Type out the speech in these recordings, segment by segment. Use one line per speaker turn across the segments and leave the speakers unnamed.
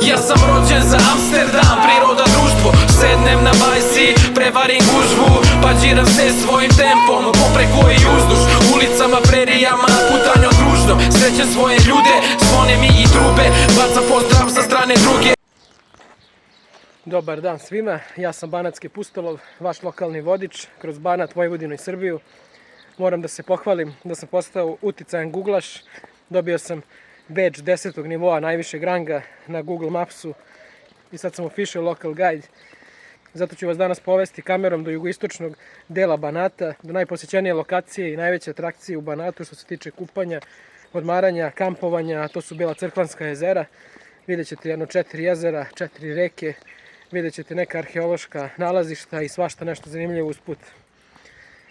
Ja sam rođen za Amsterdam, priroda društvo. Sednem na bajsi, prevarim gužvu, pa džiram se svojim tempom popreko i uzduž ulicama, prerijama, putanjom družno. Srećem svoje ljude, zvone mi i trube, bacam pozdrav sa strane druge.
Dobar dan svima, ja sam Banatski Pustolov, vaš lokalni vodič kroz Banat, Vojvodinu i Srbiju. Moram da se pohvalim da sam postao uticajan guglaš, dobio sam badge 10. nivoa najvišeg ranga na Google Mapsu i sad sam official local guide. Zato ću vas danas povesti kamerom do jugoistočnog dela Banata, do najposećenije lokacije i najveće atrakcije u Banatu što se tiče kupanja, odmaranja, kampovanja, a to su Bela Crkvanska jezera. Vidjet ćete jedno 4 jezera, 4 reke, vidjet ćete neka arheološka nalazišta i svašta nešto zanimljivo usput.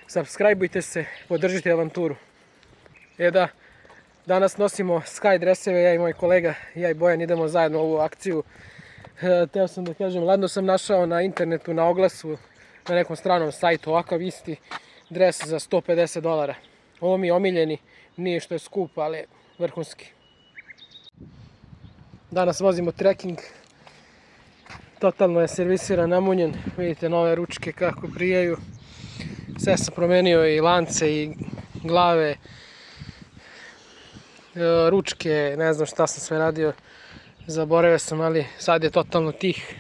Subscribeujte se, podržite avanturu. Da, danas nosimo sky dreseve, ja i moj kolega, ja i Bojan idemo zajedno u ovu akciju. Teo sam da kažem, ladno sam našao na internetu, na oglasu, na nekom stranom sajtu, ovakav isti dres za $150. Ovo mi je omiljeni, nije što je skup, ali je vrhunski. Danas vozimo trekking, totalno je servisiran, namunjen, vidite nove ručke kako prijaju. Sve sam promenio i lance i glave, ručke, ne znam šta sam sve radio, zaboravio sam, ali sad je totalno tih.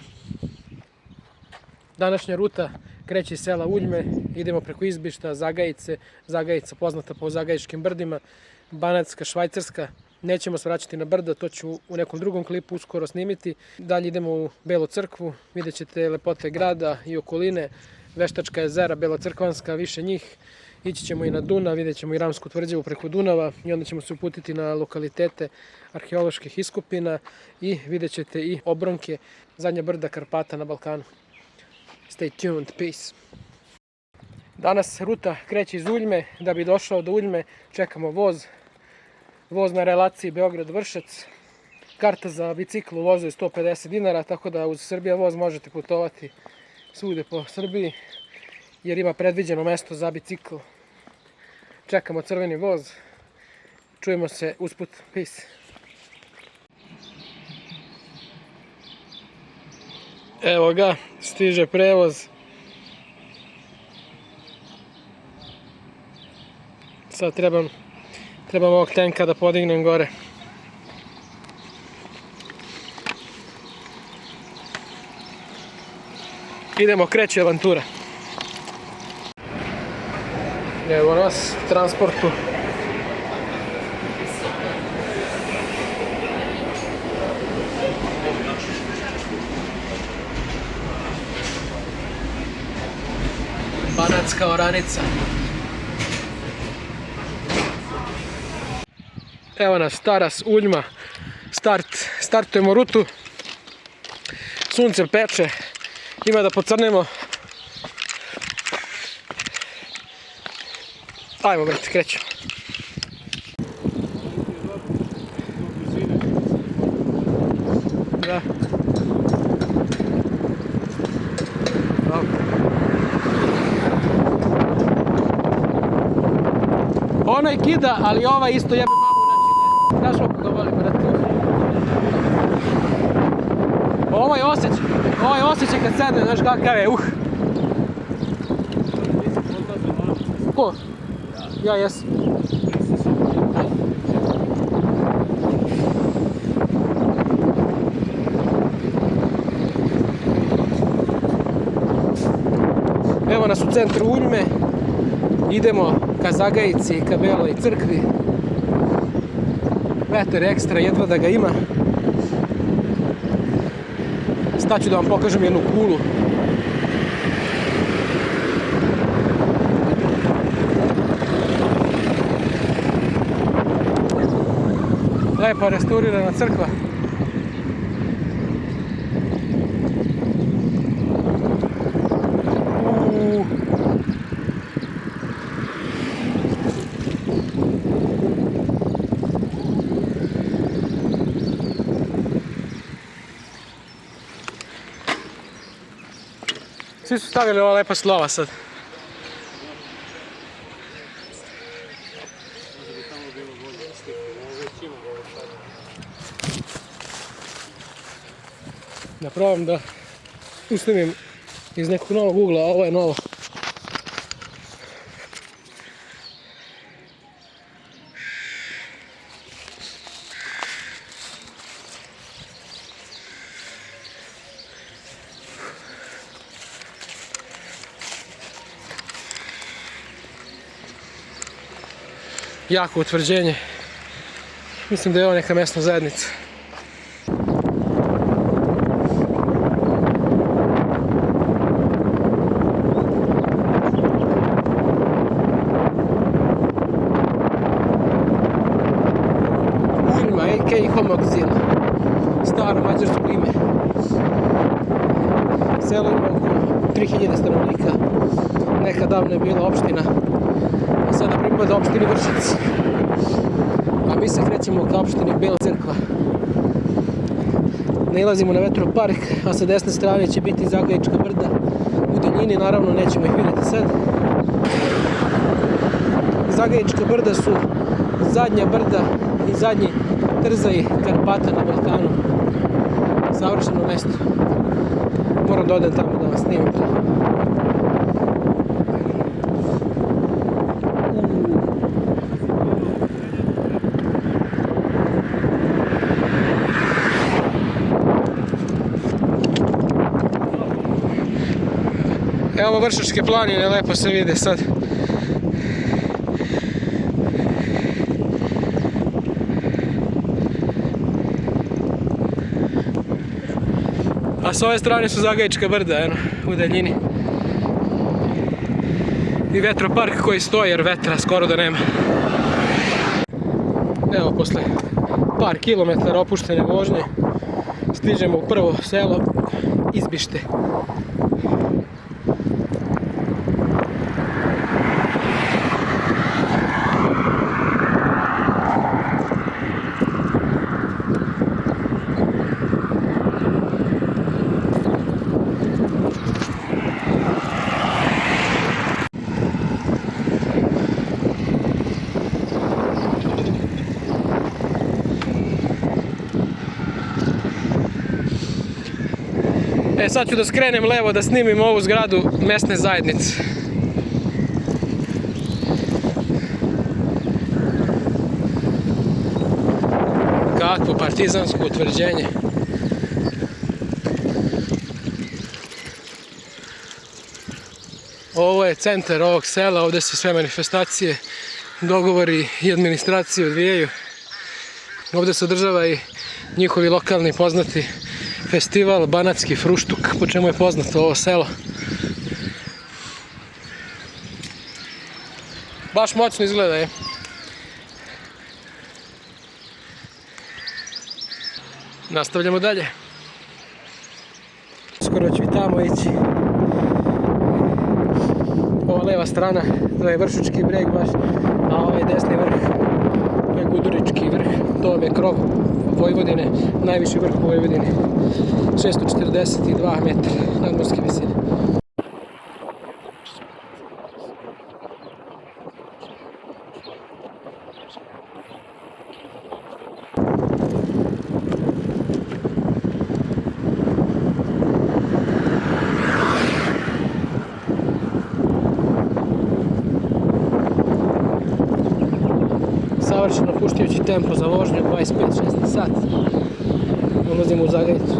Današnja ruta kreće iz sela Uljme, idemo preko Izbišta, Zagajice, Zagajica poznata po Zagajičkim brdima, Banatska, Švajcarska. Nećemo se vraćati na brdo, to ću u nekom drugom klipu uskoro snimiti. Dalje idemo u Belu crkvu, vidjet ćete lepote grada i okoline, Veštačka jezera, Bela Crkvanska, više njih. Ići ćemo i na Dunav, vidjet ćemo i Ramsku tvrđavu preko Dunava i onda ćemo se uputiti na lokalitete arheoloških iskopina i vidjet ćete i obronke zadnja brda Karpata na Balkanu. Stay tuned, peace. Danas ruta kreće iz Uljme, da bi došao do Uljme čekamo voz. Voz na relaciji Beograd-Vršac. Karta za bicikl u vozu je $150, tako da uz Srbija voz možete putovati svude po Srbiji, jer ima predviđeno mesto za bicikl. Čekamo crveni voz. Čujemo se usput. Peace. Evo ga, stiže prevoz. Sad trebam ovog tenka da podignem gore. Idemo, kreće avantura. Evo nas u transportu. Banatska oranica. Evo nas, Taras, Uljma. Startujemo rutu. Sunce peče. Ima da pocrnemo. Ajmo, brate, krećemo. Da. Onaj kida, ali ovaj isto jebe mamu, znači, znaš koliko ga volim, brate. Ovaj osjećaj kad sedne, znaš kakav je, Ko? Ja jesam. Evo nas u centru Uljme. Idemo ka Zagajici i ka Beloj crkvi. Vetar je ekstra, jedva da ga ima. Staću da vam pokažem jednu kulu. Lepa restaurirana crkva. Svi su stavili ova lepa slova sad. Da probam da usnimim iz nekog novog ugla, a ovo je novo. Jako utvrđenje. Mislim da je ovo neka mesna zajednica. Firma AK Homogzil. Staro mađarsko ime. Selo ima oko 3000 stanovnika. Nekad davno je bila opština. A sada pripada opštini Vršac. A mi se krećemo ka opštini Bela Crkva. Nailazimo na vetropark, a sa desne strane će biti Zagajička brda u daljini, naravno nećemo ih vidjeti sad. Zagajička brda su zadnja brda i zadnji trzaj Karpata na Balkanu. Savršeno mesto. Moram da odem tamo da vas snimim to. Evo Vršačke planine, lepo se vide sad. A s ove strane su Zagajička brda, eno, u daljini. I vetropark koji stoji jer vetra skoro da nema. Evo, posle par kilometara opuštene vožnje stižemo u prvo selo Izbište. Sad ću da skrenem levo da snimim ovu zgradu mesne zajednice. Kakvo partizansko utvrđenje. Ovo je centar ovog sela, ovdje se sve manifestacije, dogovori i administracije odvijaju. Ovdje se održava i njihovi lokalni poznati festival Banatski fruštuk, po čemu je poznato ovo selo. Baš moćno izgleda, je. Nastavljamo dalje. Skoro ću i tamo ići. Ova leva strana, to je Vršački breg baš, a ovaj desni vrh, to je Gudurički vrh, to vam je krov Vojvodine, najviši vrh u Vojvodini, 642 metra nadmorske visine. Savršeno puštajući tempo za vožnju 25-6 sat. Ulazimo u Zagajicu.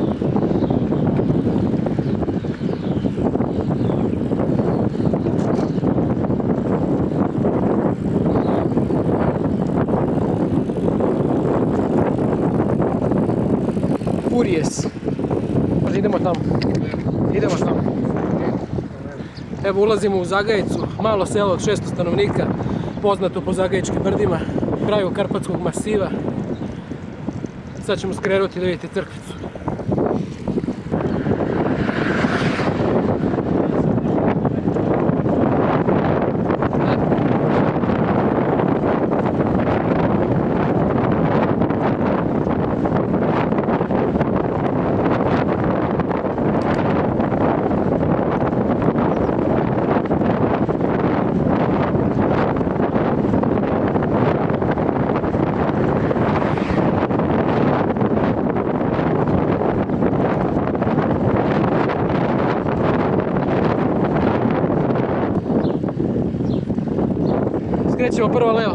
Urijes. Idemo tamo. Idemo tamo. Evo ulazimo u Zagajicu, malo selo od 600 stanovnika, poznato po Zagajičkim brdima, kraju Karpatskog masiva. Sad ćemo skrenuti da vidite crkvicu. Krećemo prvo levo.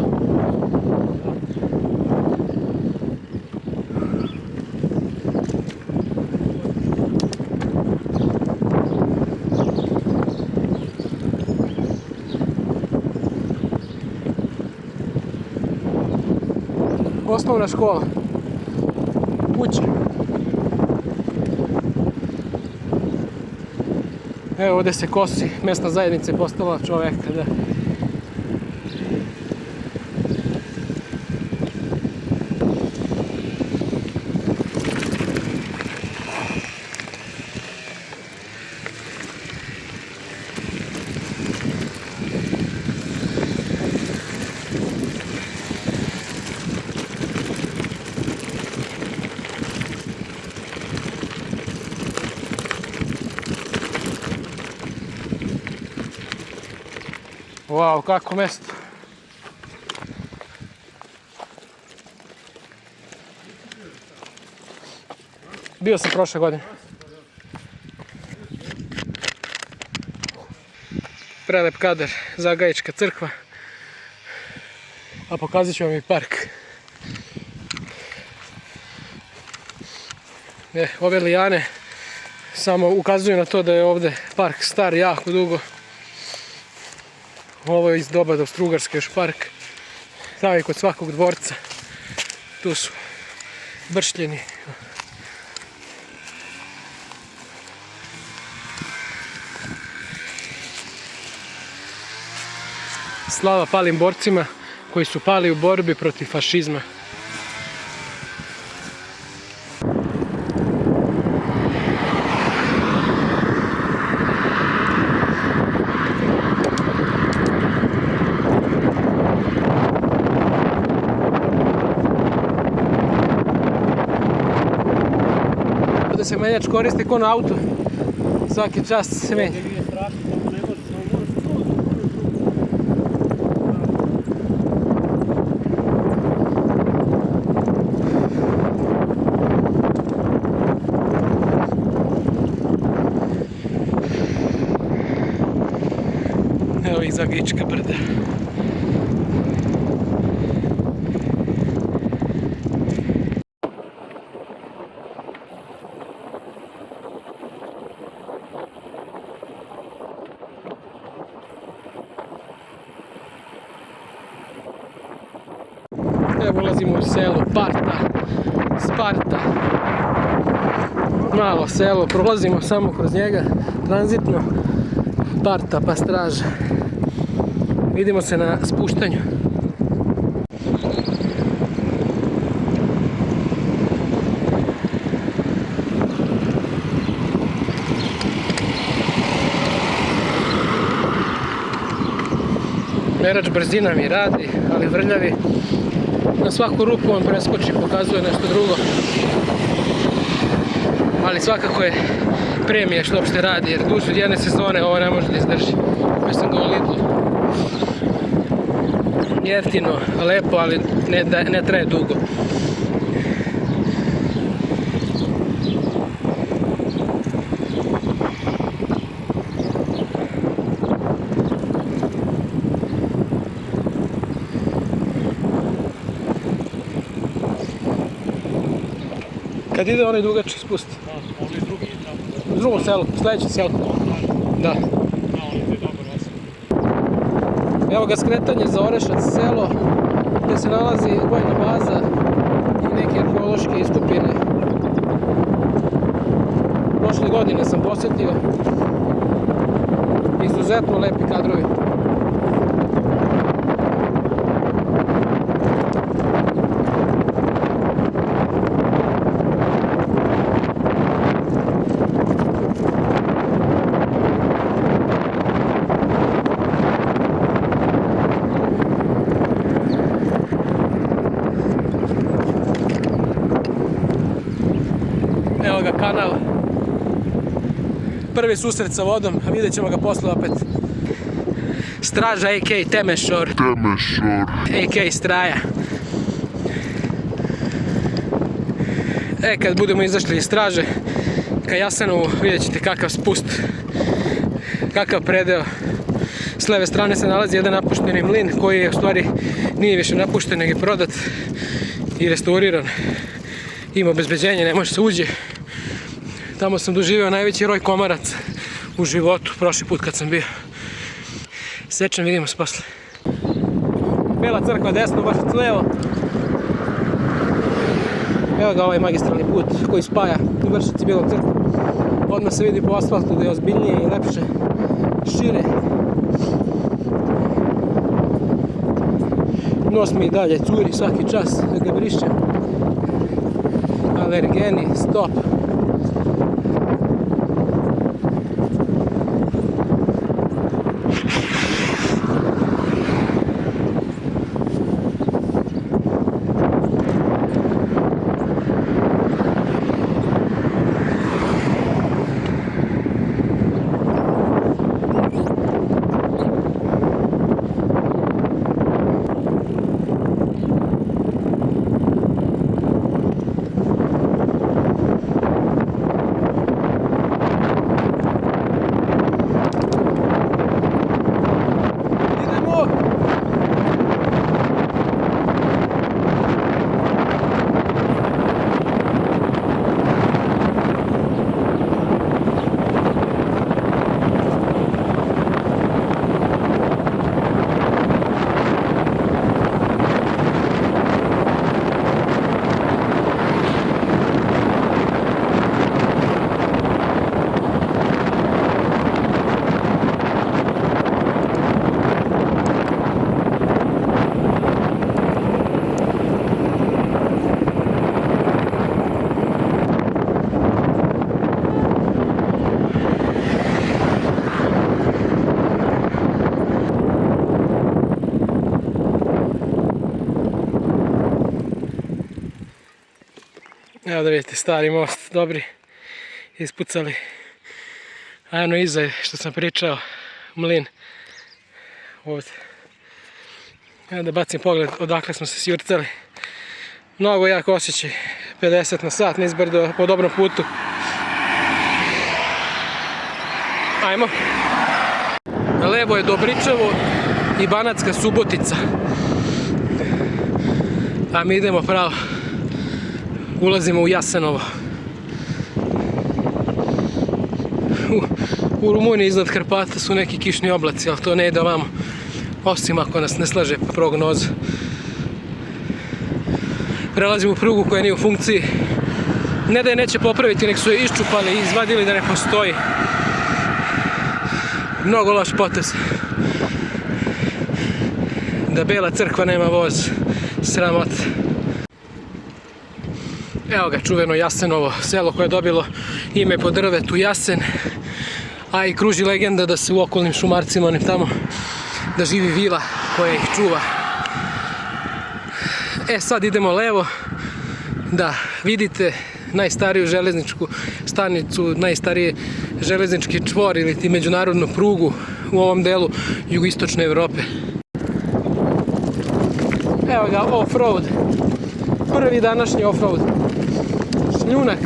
Osnovna škola. Kuća. Evo ovdje se kosi, mjesna zajednica je postala čovjeka, da. Wow, kako mjesto. Bio sam prošle godine. Prelep kadar, Zagajička crkva. A pokazat ću vam i park. Ove lijane samo ukazuju na to da je ovdje park star jako dugo. Ovo je iz doba Austro-Ugarske još park. Kao i kod svakog dvorca. Tu su bršljeni. Slava palim borcima koji su pali u borbi protiv fašizma. Ovdje se menjač koristi ko na auto. Svaki čas se menja. Evo ih Zagajička brda. Evo ulazimo u selo Sparta. Malo selo, prolazimo samo kroz njega, tranzitno. Sparta pa straža. Vidimo se na spuštanju. Merač brzina mi radi, ali vrljavi. Na svaku rupu on preskoči, pokazuje nešto drugo. Ali svakako je premija što uopšte radi, jer duže od jedne sezone ovo ne može da izdrži. Već sam ga u Lidlu. Jeftino, lepo, ali ne traje dugo. Kad ide onaj dugački spust?
Da, ovdje drugi je tamo.
U drugom selu, sljedeće selo. Da.
Da, on je dobar osam.
Evo ga skretanje za Orešac selo, gdje se nalazi vojna baza i neke arheološke iskopine. Prošle godine sam posjetio. Izuzetno lepi kadrovi. Evo ga kanal. Prvi susret sa vodom, a vidjet ćemo ga posle opet. Straža a.k. Temešor. A.k. Straja. Kad budemo izašli iz straže ka Jasenovu, vidjet ćete kakav spust, kakav predeo. S leve strane se nalazi jedan napušteni mlin koji je u stvari nije više napušten, nego je prodat i restauriran. Ima obezbeđenje, ne može se uđe. Tamo sam doživio najveći roj komaraca u životu, prošli put kad sam bio. Sečem, vidimo se posle. Bela crkva desno, Vršac levo. Evo ga ovaj magistralni put koji spaja Vršac i Belu crkvu. Odmah se vidi po asfaltu da je ozbiljnije i lepše, šire. Nos mi i dalje curi svaki čas da ga brišem. Alergeni, stop. Evo da vidite, stari most, dobri, ispucali. A eno iza je, što sam pričao, mlin. Ovdje. Evo da bacim pogled odakle smo se sjurcali. Mnogo jak osjećaj, 50 na sat, nizbrdo po dobrom putu. Ajmo. Levo je Dobričevo i Banatska Subotica. A mi idemo pravo. Ulazimo u Jasenovo. U Rumuniji iznad Karpata su neki kišni oblaci, ali to ne ide ovamo. Osim ako nas ne slaže prognoza. Prelazimo u prugu koja nije u funkciji. Ne da je neće popraviti, nek su je iščupali i izvadili da ne postoji. Mnogo loš potez. Da Bela crkva nema voz. Sramot. Evo ga čuveno Jasenovo, selo koje je dobilo ime po drvetu Jasen, a i kruži legenda da se u okolnim šumarcima onim tamo da živi vila koja ih čuva. E sad idemo levo da vidite najstariju železničku stanicu, najstariji železnički čvor ili ti međunarodnu prugu u ovom delu jugoistočne Evrope. Evo ga off-road, prvi današnji off-road. Šljunak.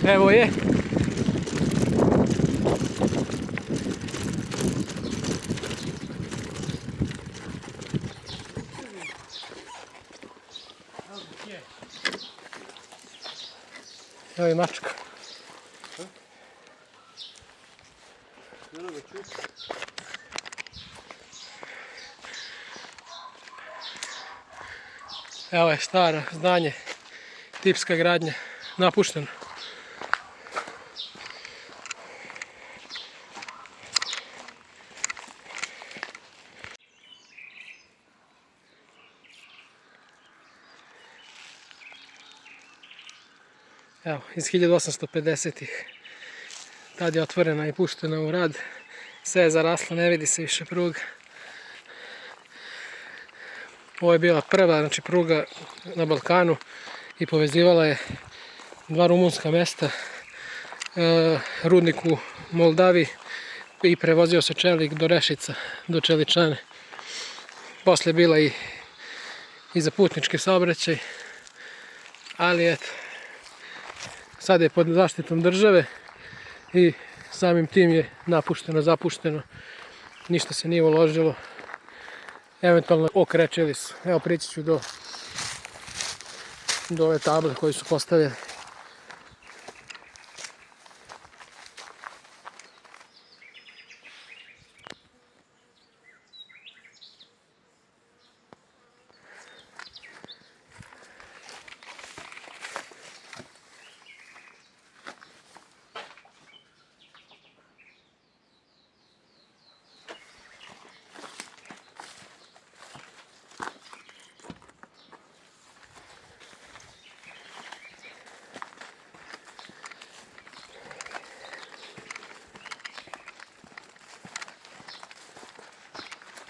Evo je. Evo je mačka. Evo je staro zdanje, tipska gradnja, napušteno. Evo, iz 1850-ih. Tad je otvorena i puštena u rad. Sve je zaraslo, ne vidi se više pruga. Ovo je bila prva, znači, pruga na Balkanu i povezivala je dva rumunska mesta, rudnik u Moldavi i prevozio se čelik do Rešica, do Čeličane. Poslije je bila i za putnički saobraćaj, ali eto, sad je pod zaštitom države i samim tim je napušteno, zapušteno, ništa se nije uložilo. Eventualno okrečili su. Evo, prići ću do ove table koje su postavljene.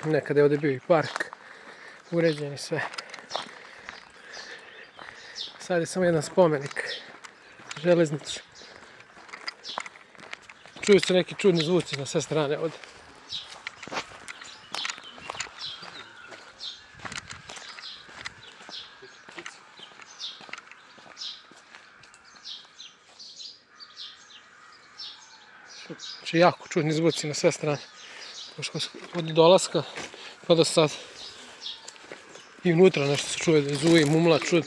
Nekada je ovdje bio i park, uređen i sve. Sad je samo jedan spomenik železnici. Čuju se neki čudni zvuci na sve strane ovdje. Znači, jako čudni zvuci na sve strane. Od dolaska pa do sad. I unutra nešto se čuje, da zuji, mumla, čud.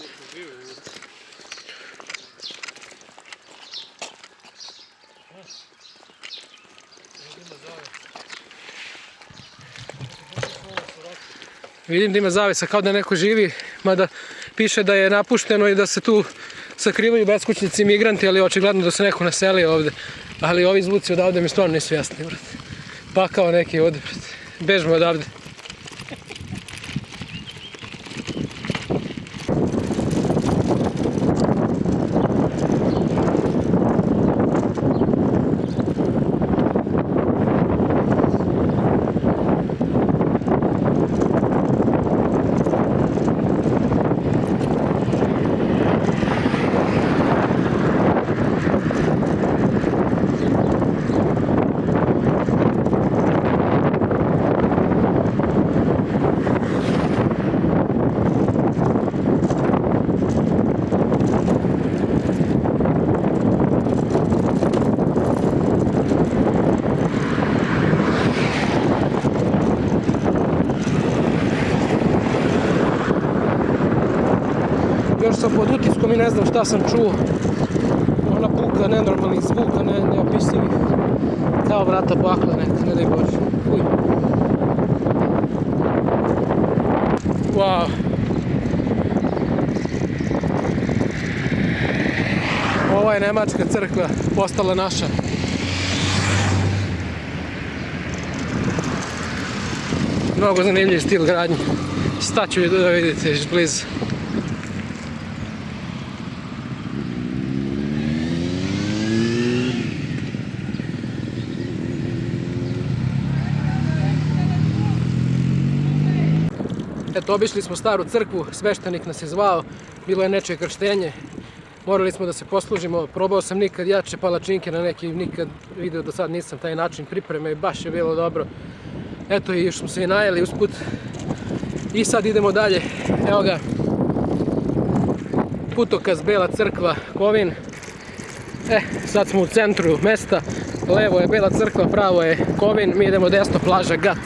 Vidim da ima zavesa kao da neko živi, mada piše da je napušteno i da se tu sakrivaju beskućnici i migranti, ali očigledno da se neko naselio ovde. Ali ovi zvuci odavde mi stvarno nisu jasni, brate. Pakao neki ovdje, bežimo odavde. Još sam pod utiskom i ne znam šta sam čuo. Ona buka, nenormalnih zvuka, neopisivih. Kao vrata bakla neka, ne daj Bože. Uj. Wow. Ova je nemačka crkva postala naša. Mnogo zanimljiv stil gradnje. Staću je da vidite iz blizu. Eto, obišli smo staru crkvu, sveštenik nas je zvao, bilo je nečije krštenje, morali smo da se poslužimo, probao sam nikad jače palačinke na neki, nikad video do sad nisam taj način pripreme i baš je bilo dobro. Eto, i još smo se i najeli usput i sad idemo dalje, evo ga, putokaz Bela crkva, Kovin, Sad smo u centru mesta, levo je Bela crkva, pravo je Kovin, mi idemo desno, plaža Gat.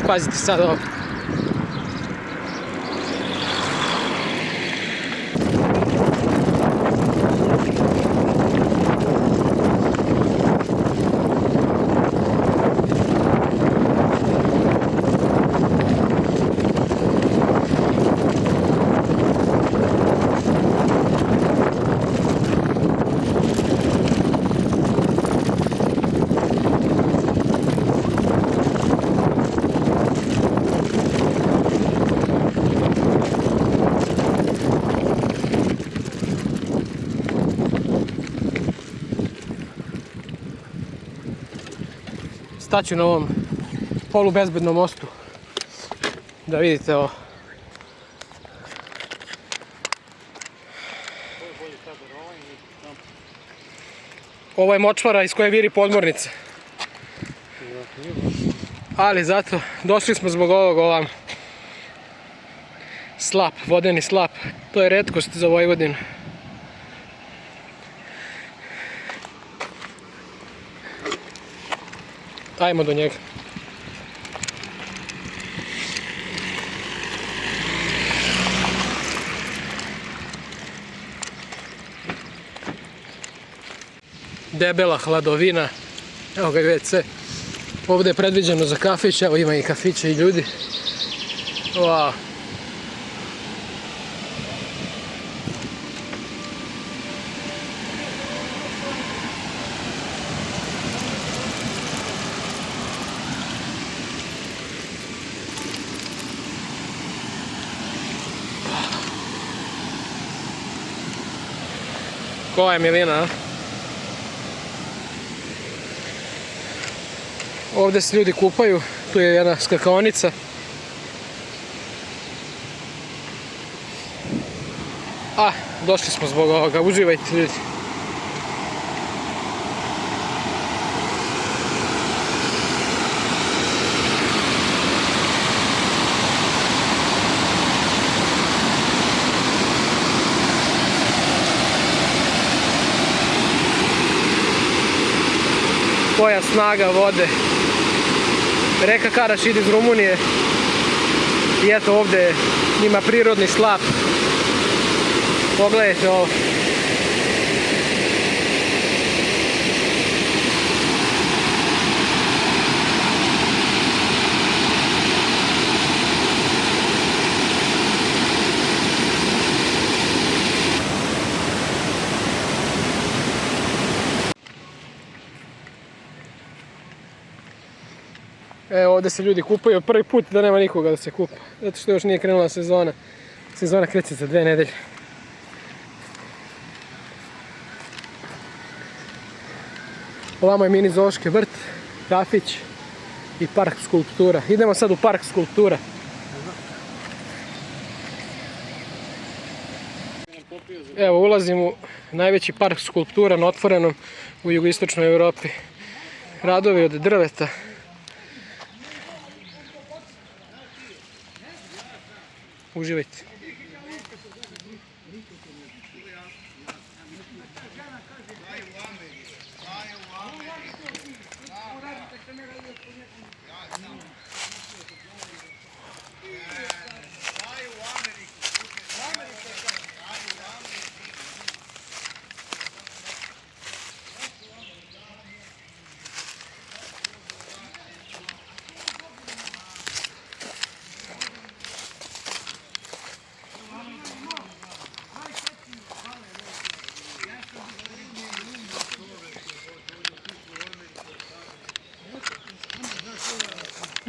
Pazite sad ovo. Staću na ovom polubezbednom mostu da vidite ovo. Ovo je močvara iz koje viri podmornica. Ali zato došli smo zbog ovog ovam. Slap, vodeni slap. To je retkost za Vojvodinu. Ajmo do njega. Debela hladovina. Evo ga i WC. Ovdje je predviđeno za kafić. Evo ima i kafiće i ljudi. Wow. Koja je milina, a? Ovdje se ljudi kupaju, tu je jedna skakaonica. Došli smo zbog ovoga, uživajte ljudi. Koja snaga vode. Reka Karaš ide iz Rumunije. I eto ovdje ima prirodni slap. Pogledajte ovo. Evo ovdje se ljudi kupaju prvi put da nema nikoga da se kupa. Zato što još nije krenula sezona. Sezona kreće za 2 nedelje. Ovamo je mini zoološki vrt, kafić i park skulptura. Idemo sad u park skulptura. Evo ulazim u najveći park skulptura na otvorenom u jugoistočnoj Europi. Radovi od drveta. Uživajte.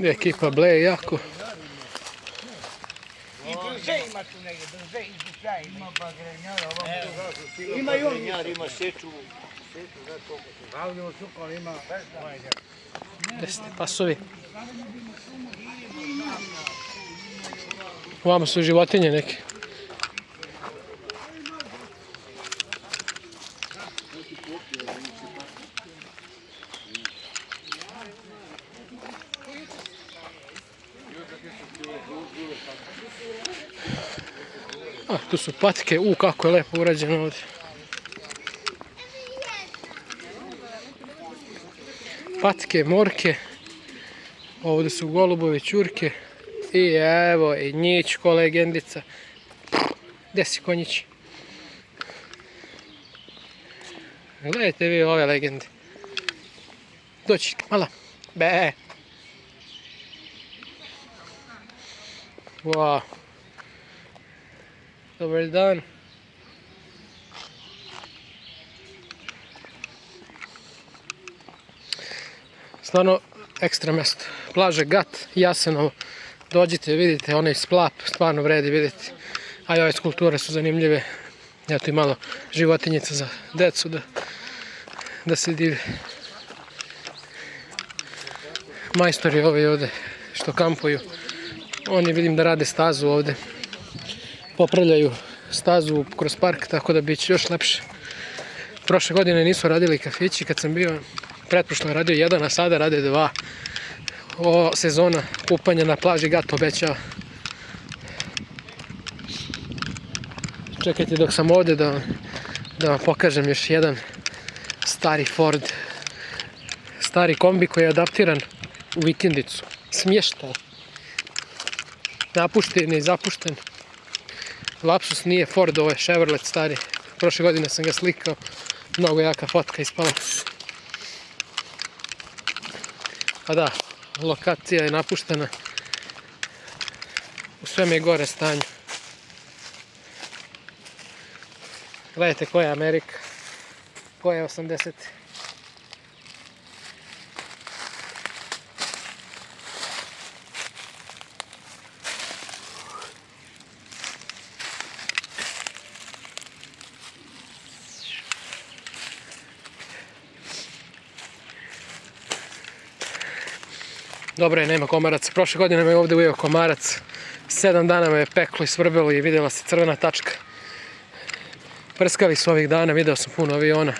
Ekipa bleje jako.
I brže ima tu negdje, brže izbušlja ima. Ima bagrenjara, ima i on. Ima seču. Ravljivo sukal ima.
Desne pasovi. Ovamo su životinje neke. Tu su patike, kako je lepo urađeno ovdje. patke, morke. Ovdje su golubove, ćurke. I evo i njić ko legendica. Gdje si konjići? Gledajte vi ove legende. Doći, mala. Be. Wow. Dobar dan. Stvarno ekstra mjesto. Plaže Gat, Jasenovo. Dođite, vidite, onaj splap, stvarno vredi vidjeti. A i ove skulpture su zanimljive. Eto i malo životinjica za decu da se dive. Majstori ovi ovdje što kampuju. Oni vidim da rade stazu ovdje. Popravljaju stazu kroz park, tako da bit će još lepše. Prošle godine nisu radili kafići, kad sam bio pretprošlo je radio jedan, a sada rade dva. Ova sezona kupanja na plaži Gat obećava. Čekajte dok sam ovdje da vam pokažem još jedan stari Ford. Stari kombi koji je adaptiran u vikendicu. Smještaj. Napušten i zapušten. Lapsus nije Ford, ovo je Chevrolet stari. Prošle godine sam ga slikao. Mnogo jaka fotka ispala. A da, lokacija je napuštena. U sveme je gore stanju. Gledajte koja je Amerika. Koja je 80. Dobro je, nema komaraca. Prošle godine me je ovdje ujeo komarac. 7 dana me je peklo i svrbelo i vidjela se crvena tačka. Prskavi su ovih dana, video sam puno aviona.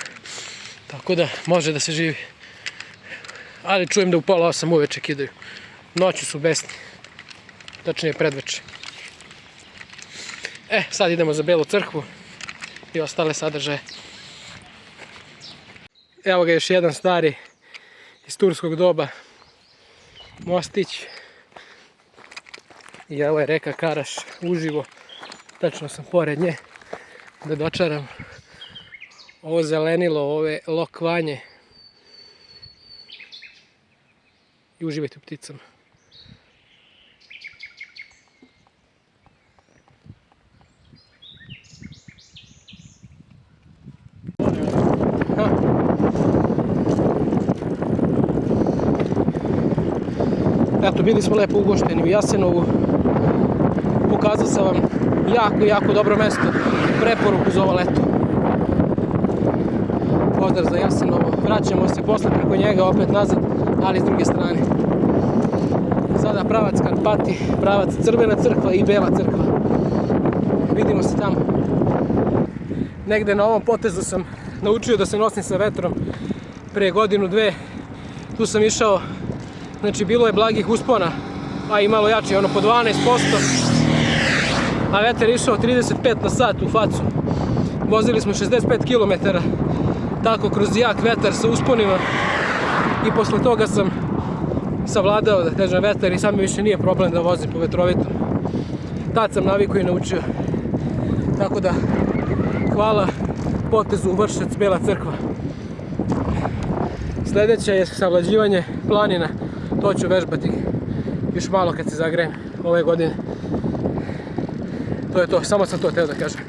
Tako da može da se živi. Ali čujem da u 7:30 uveče kidaju. Noći su besni. Tačnije predveče. Sad idemo za Belu crkvu i ostale sadržaje. Evo ga još jedan stari iz turskog doba. Mostić. I evo je reka Karaš uživo. Tačno sam pored nje da dočaram ovo zelenilo, ove lokvanje. I uživajte u pticama. Eto, bili smo lepo ugošteni u Jasenovu. Pokazao sam vam jako dobro mjesto. Preporuku za ovo leto. Pozdrav za Jasenovo. Vraćamo se posle preko njega opet nazad, ali s druge strane. Sada pravac Karpati, pravac Crvena crkva i Bela crkva. Vidimo se tamo. Negde na ovom potezu sam naučio da se nosim sa vetrom pre godinu, dve. Tu sam išao. Znači bilo je blagih uspona, a i malo jači, ono po 12%, a vetar je išao 35 na sat u facu. Vozili smo 65 km, tako kroz jak vetar sa usponima i posle toga sam savladao, da kažem, vetar i sad mi više nije problem da vozim po vetrovitom. Tad sam navikao i naučio. Tako da, hvala potezu Vršac, Bela crkva. Sljedeće je savlađivanje planina. To ću vežbati još malo kad se zagrejem ove godine. To je to, samo sam to htio da kažem.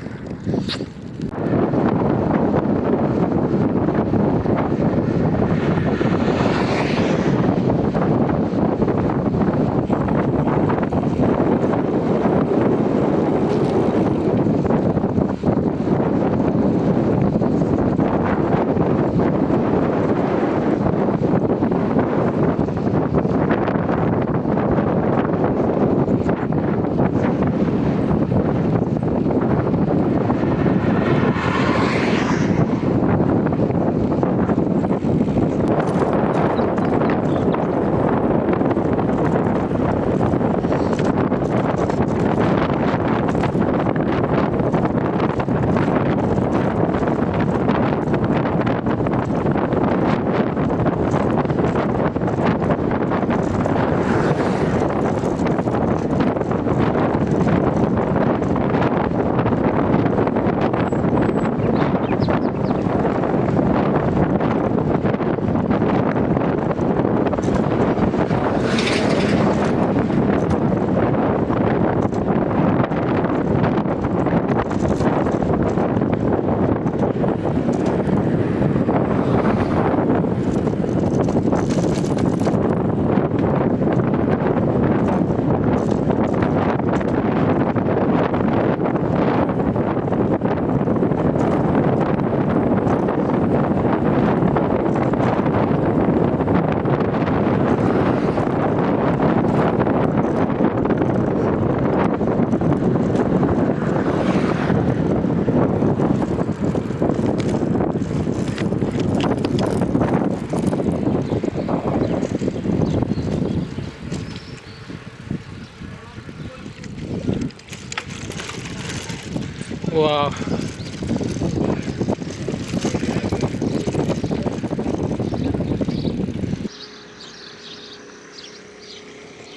Wow.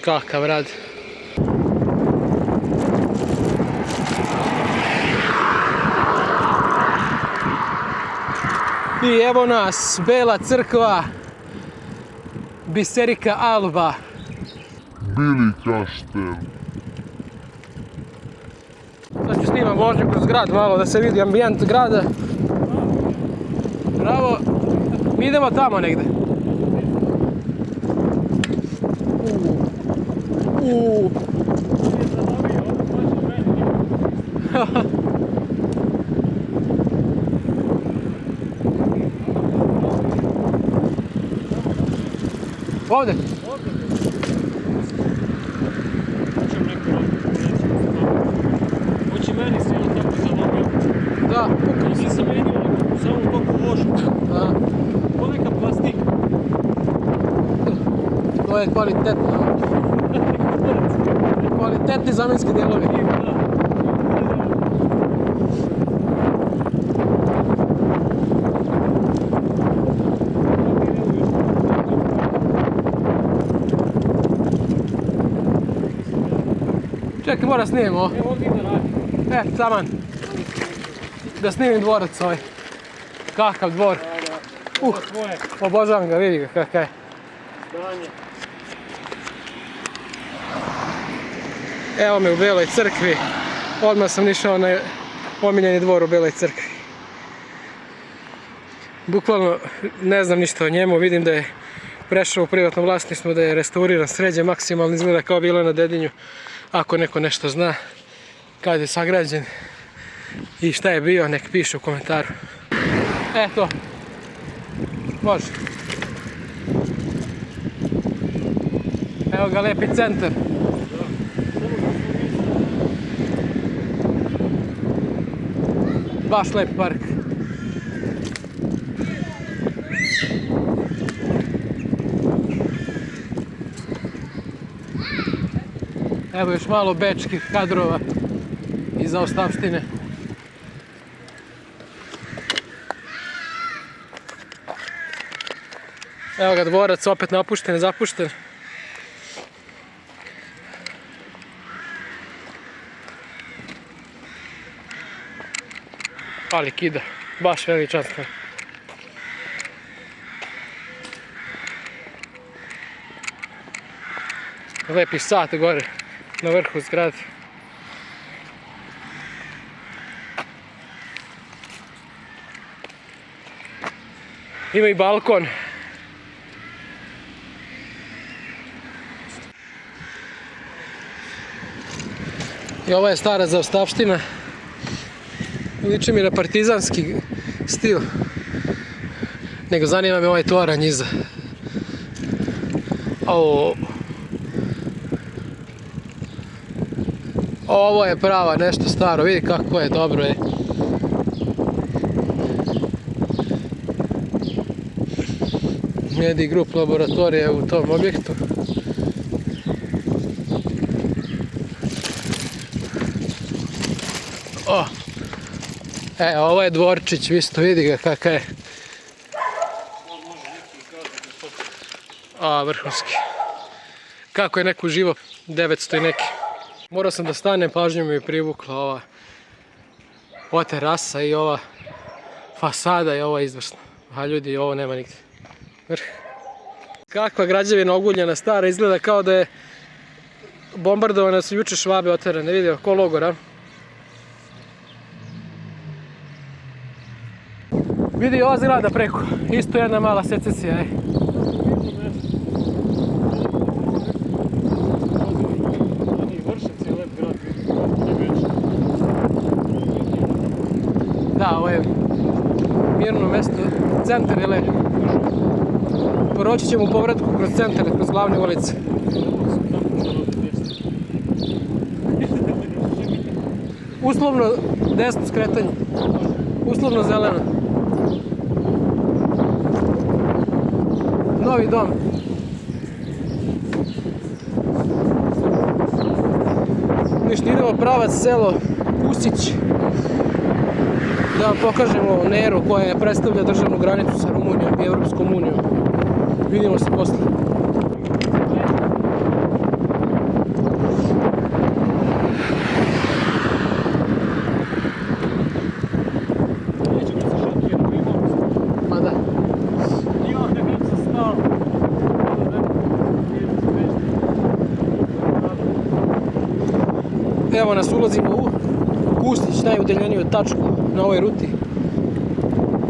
Kakav rad. I evo nas, Bela crkva, Biserika Alba.
Bili Kaštel.
Sad ću snimam vožnju kroz grad malo da se vidi ambijent grada. Bravo. Mi idemo tamo negde. Uuu. Ovdje?
Hoćem neku hoće meni se ili tako zalogio.
Da.
Nisam sam vidio samo toku vožnju.
A,
Ko neka plastika.
to je kvalitetno. Kvalitetni zamjenski dijelovi. Čekaj, mora snimim ovo.
Evo ovdje da radi.
Taman. Da snimim dvorac ovaj. Kakav dvor.
Tvoje
Obožavam ga, vidi ga kakav je.
zdanje.
Evo me u Beloj crkvi. Odmah sam išao na omiljeni dvor u Beloj crkvi. Bukvalno ne znam ništa o njemu, vidim da je prešao u privatno vlasništvo, da je restauriran, sređen maksimalno, izgleda kao bilo na Dedinju. Ako neko nešto zna, kad je sagrađen i šta je bio, nek piše u komentaru. Eto, može. Evo ga lepi centar. Baš lep park. Evo još malo bečkih kadrova iz zaostavštine. Evo ga dvorac, opet napušten, zapušten. Ali kida, baš veličanstveno. Lepi sat gore, na vrhu zgrade. Ima i balkon. I ova je stara zaostavština. Liči mi na partizanski stil. Nego zanima me ovaj toranj iza. Ovo je prava nešto staro, vidi kako je, dobro je. Medi Group laboratorija u tom objektu. Ovo je dvorčić, isto vidi ga kakav je. Vrhunski. Kako je neko uživo, 900 i neki. Morao sam da stanem, pažnju mi je privukla ova terasa i ova fasada i ovo je izvrsno. A ljudi, ovo nema nigdje. Vrh. Kakva građevina oguljena, stara, izgleda kao da je bombardovana, su juče Švabe oterane, vidio, ko logora. Vidi ova zgrada preko, isto jedna mala secesija. Da, ovo je mirno mjesto, centar je lep. Proći ćemo u povratku kroz centar, kroz glavne ulice. Uslovno desno skretanje, uslovno zeleno. Novi dom. Ništa, idemo pravac selo Kusić. da vam pokažemo Neru koja predstavlja državnu granicu sa Rumunijom i Evropskom unijom. Vidimo se posle.
Neće ga se šokira, imamo se.
Ma da.
I ovdje kad se stao.
Evo nas, ulazimo u Kustić, najudaljeniju tačku na ovoj ruti.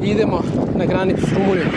I idemo na granicu s Rumunijom.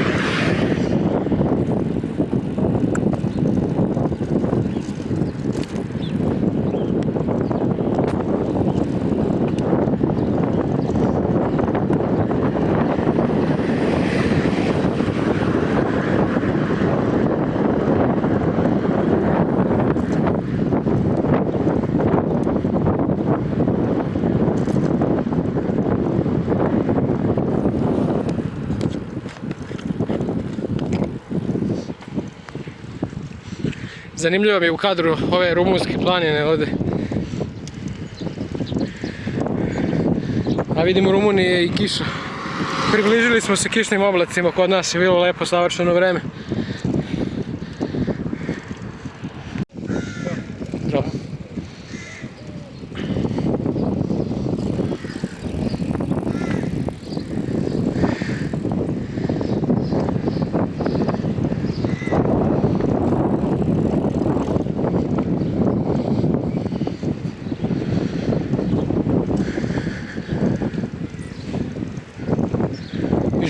Zanimljivo mi je u kadru ove rumunske planine ovdje. A vidimo u Rumuniji je i kiša. Približili smo se kišnim oblacima, kod nas je bilo lepo savršeno vreme. Zdravo.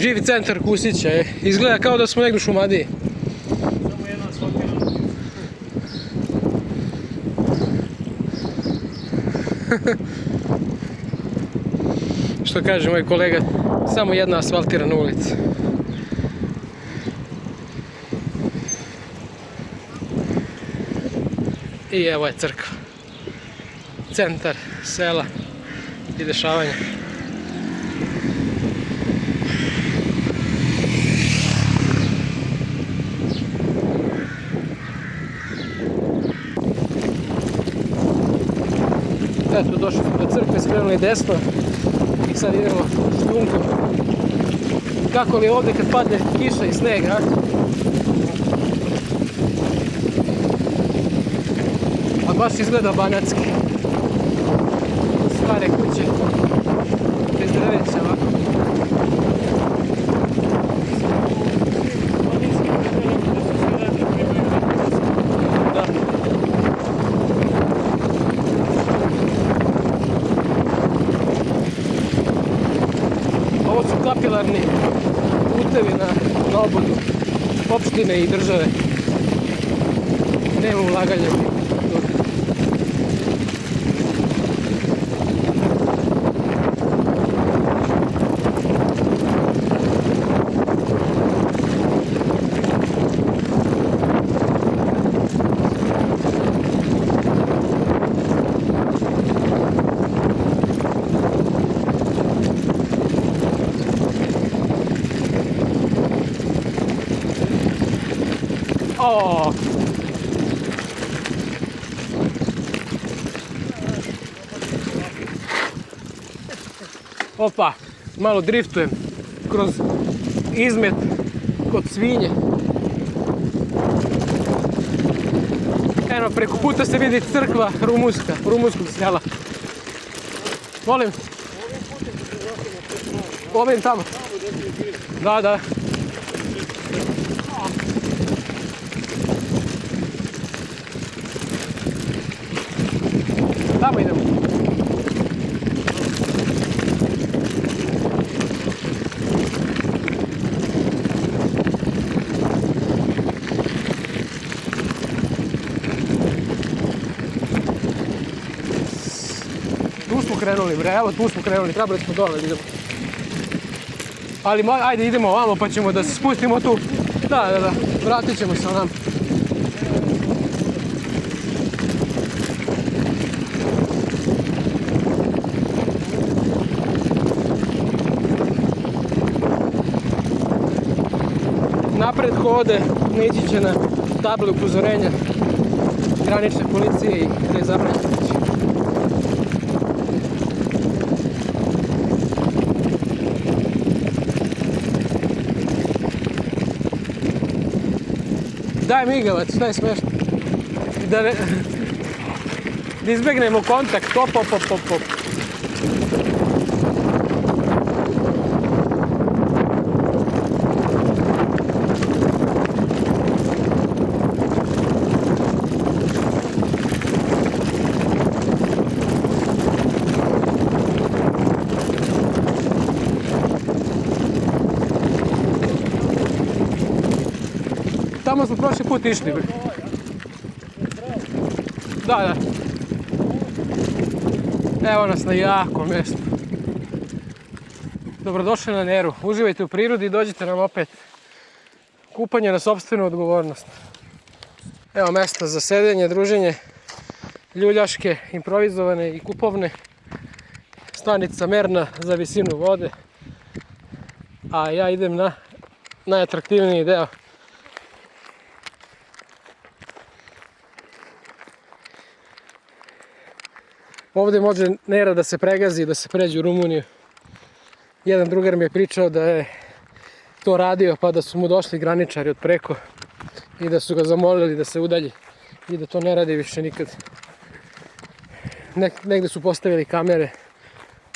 Živi centar Kustića je. Izgleda kao da smo negdje u Šumadiji.
Samo jedna asfaltirana ulica.
Što kaže moj kolega, samo jedna asfaltirana ulica. I evo je crkva. Centar sela i dešavanja. Eto, došli smo do crkve, skrenuli desno i sad idemo šljunkom. Kako li je ovdje kad padne kiša i sneg, a? A baš izgleda banatski. Stare kuće, bez drveća ovako. Da. Ovo su kapilarni putevi na obodu opštine i države. Nema ulaganja. O! Opa, malo driftujem kroz izmet kod svinje. Eno, preko puta se vidi crkva rumunskog sela. Molim. Ovim tamo. Da, da. Tamo idemo. Tu smo krenuli, bre, evo tu smo krenuli, trebali smo dole, idemo. Ali ajde idemo ovamo pa ćemo da se spustimo tu. Da, vratit ćemo se onam. Napred ko ode, naići će na table upozorenja granične policije i da je zabranjeno ići. Daj migavac, šta je smešno? Da izbegnemo kontakt, op. Tamo smo prošli put išli. Da. Evo nas na jako mjestu. Dobrodošli na Neru. Uživajte u prirodi i dođite nam opet. Kupanje na sopstvenu odgovornost. Evo mjesta za sedenje, druženje. Ljuljaške, improvizovane i kupovne. Stanica merna za visinu vode. A ja idem na najatraktivniji deo. Ovdje može Nera da se pregazi, da se pređe u Rumuniju. Jedan drugar mi je pričao da je to radio pa da su mu došli graničari od preko i da su ga zamolili da se udalji i da to ne radi više nikad. Negdje su postavili kamere.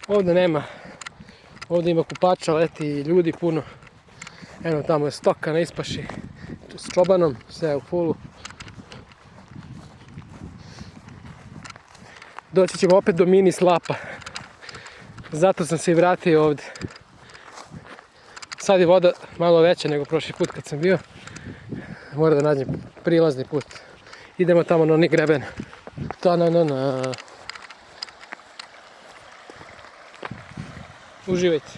Ovdje nema. Ovdje ima kupača, leti i ljudi puno. Eno tamo je stoka na ispaši s čobanom, sve u fulu. Doći ćemo opet do mini slapa. Zato sam se i vratio ovdje. Sad je voda malo veća nego prošli put kad sam bio. Moram da nađem prilazni put. Idemo tamo na oni greben. Uživajte.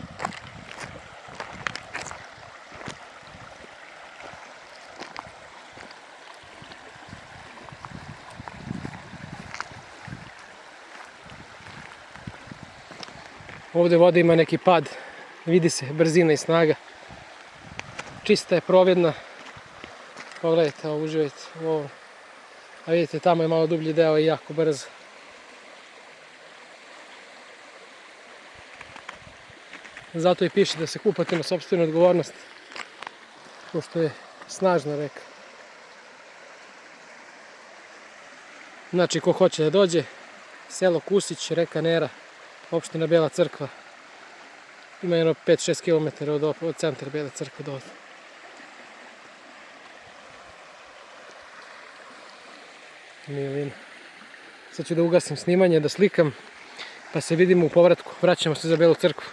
Ovdje voda ima neki pad, vidi se brzina i snaga. Čista je, provjedna. Pogledajte, uživajte u ovom. A vidite, tamo je malo dublji deo i jako brzo. Zato i piše da se kupate na sopstvenu odgovornost. Pošto je snažna reka. Znači, ko hoće da dođe, selo Kusić, reka Nera, opština Bela Crkva. Ima jedno 5-6 km od centra Bele Crkve do ovdje. Milina. Sad ću da ugasim snimanje, da slikam, pa se vidimo u povratku. Vraćamo se za Belu Crkvu.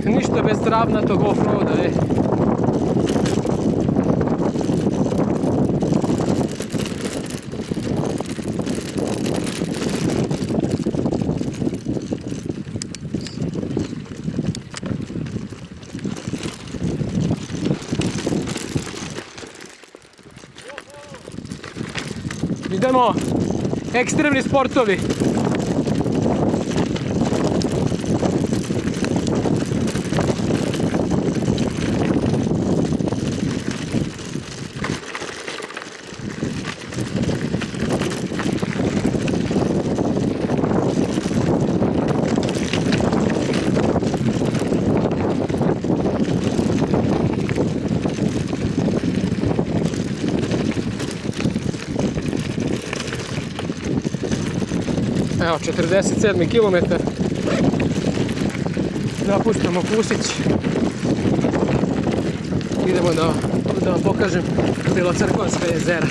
Ništa bez travnatog off-roada, Idemo, ekstremni sportovi. Evo, 47. kilometar. Napuštamo Kusić. Idemo da vam pokažem Belocrkvanska jezera.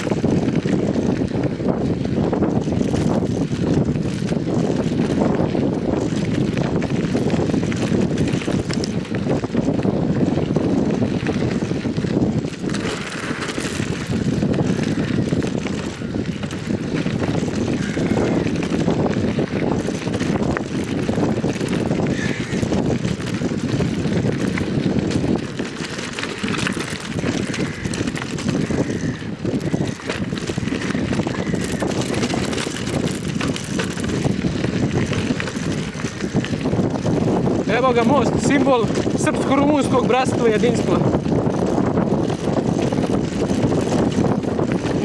Evo ga most, simbol srpsko-rumunskog bratstva i jedinstva.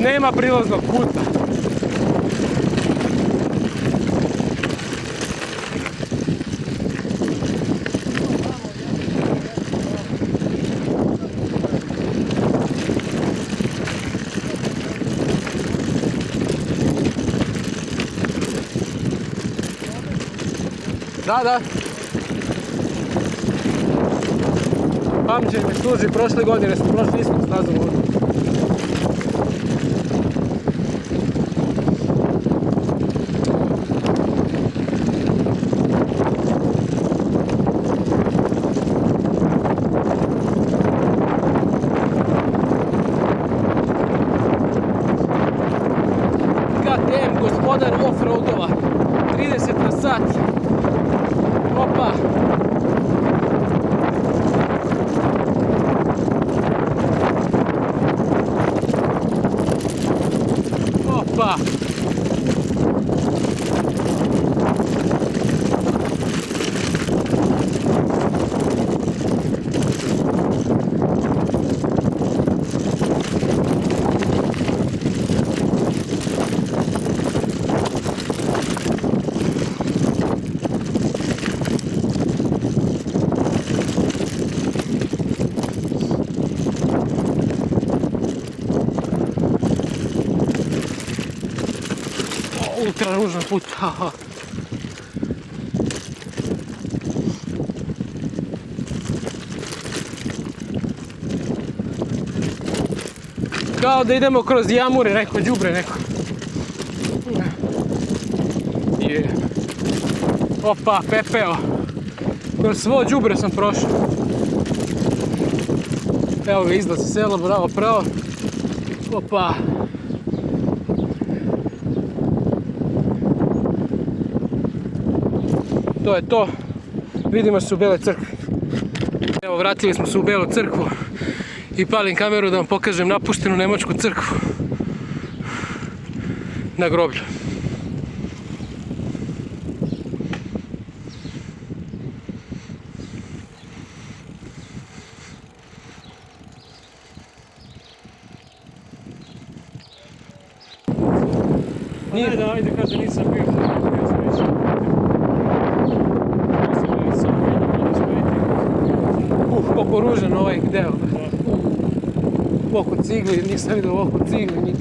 Nema prilaznog puta. Da. Pamćenje me služi, prošle godine smo prošli istom stazom ovdje. KTM, gospodar off-roadova, 30 na sat. Opa! Opa! Ultra ružan put, haha. Kao da idemo kroz jamure, neko đubre, neko. Opa, pepeo. Kroz svo đubre sam prošao. Evo ga, izlazi selo, bravo, pravo. Opa. To je to. Vidimo se u Beloj crkvi. Evo, vratili smo se u Belu crkvu i palim kameru da vam pokažem napuštenu nemačku crkvu na groblju.
Ajde, kaže, nisam bio.
Koliko ružan ovaj deo. Oko cigli, nisam vidio oko cigli.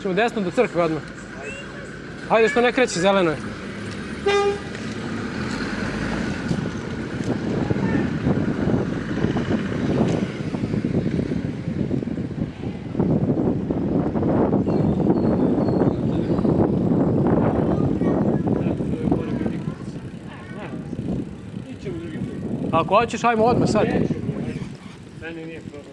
Ćemo desno do crkve odmah. Hajde što ne kreće, zeleno je. Ako hoćeš, hajmo odmah sad.
Meni nije problem.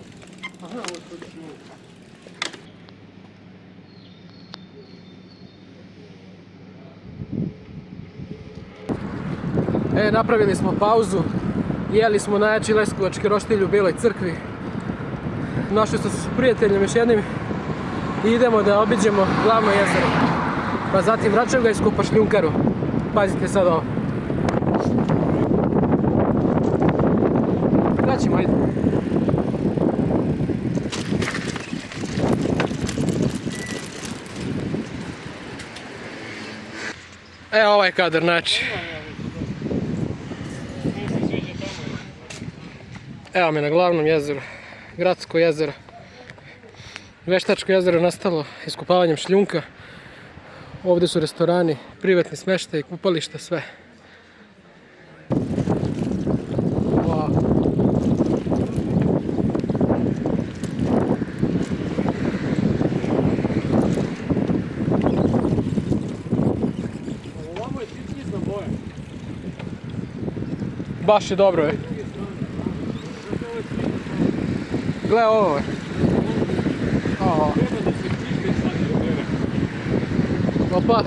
Napravili smo pauzu, jeli smo najjači leskovački roštilj u Beloj crkvi. Našli smo se s prijateljem još jednim i idemo da obiđemo glavno jezero. Pa zatim Račevgajsku pa Šljunkaru. Pazite sad ovo. Krećemo, ajde. Evo ovaj kadar, znači. Evo me na glavnom jezeru, Gradsko jezero. Veštačko jezero nastalo iskopavanjem šljunka. Ovdje su restorani, privatni smještaj, kupališta, sve. Wow. Baš je dobro, Gle ovo, Ovo. Opa.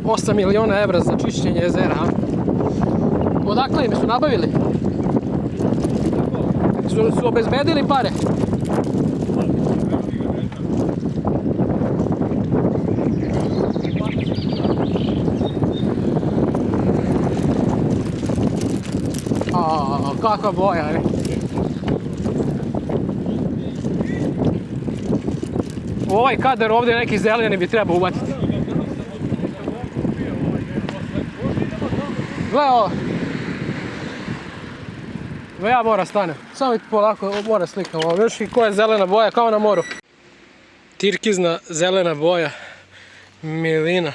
8 miliona evra za čišćenje jezera. Odakle im su nabavili? Su obezbedili pare? Kakva boja, U ovaj kadar ovdje neki zeleni bi trebao uvatiti. Gle ovo. Ja moram stanem. Samo polako mora slikam ovo. Još i koja je zelena boja kao na moru. Tirkizna zelena boja. Milina.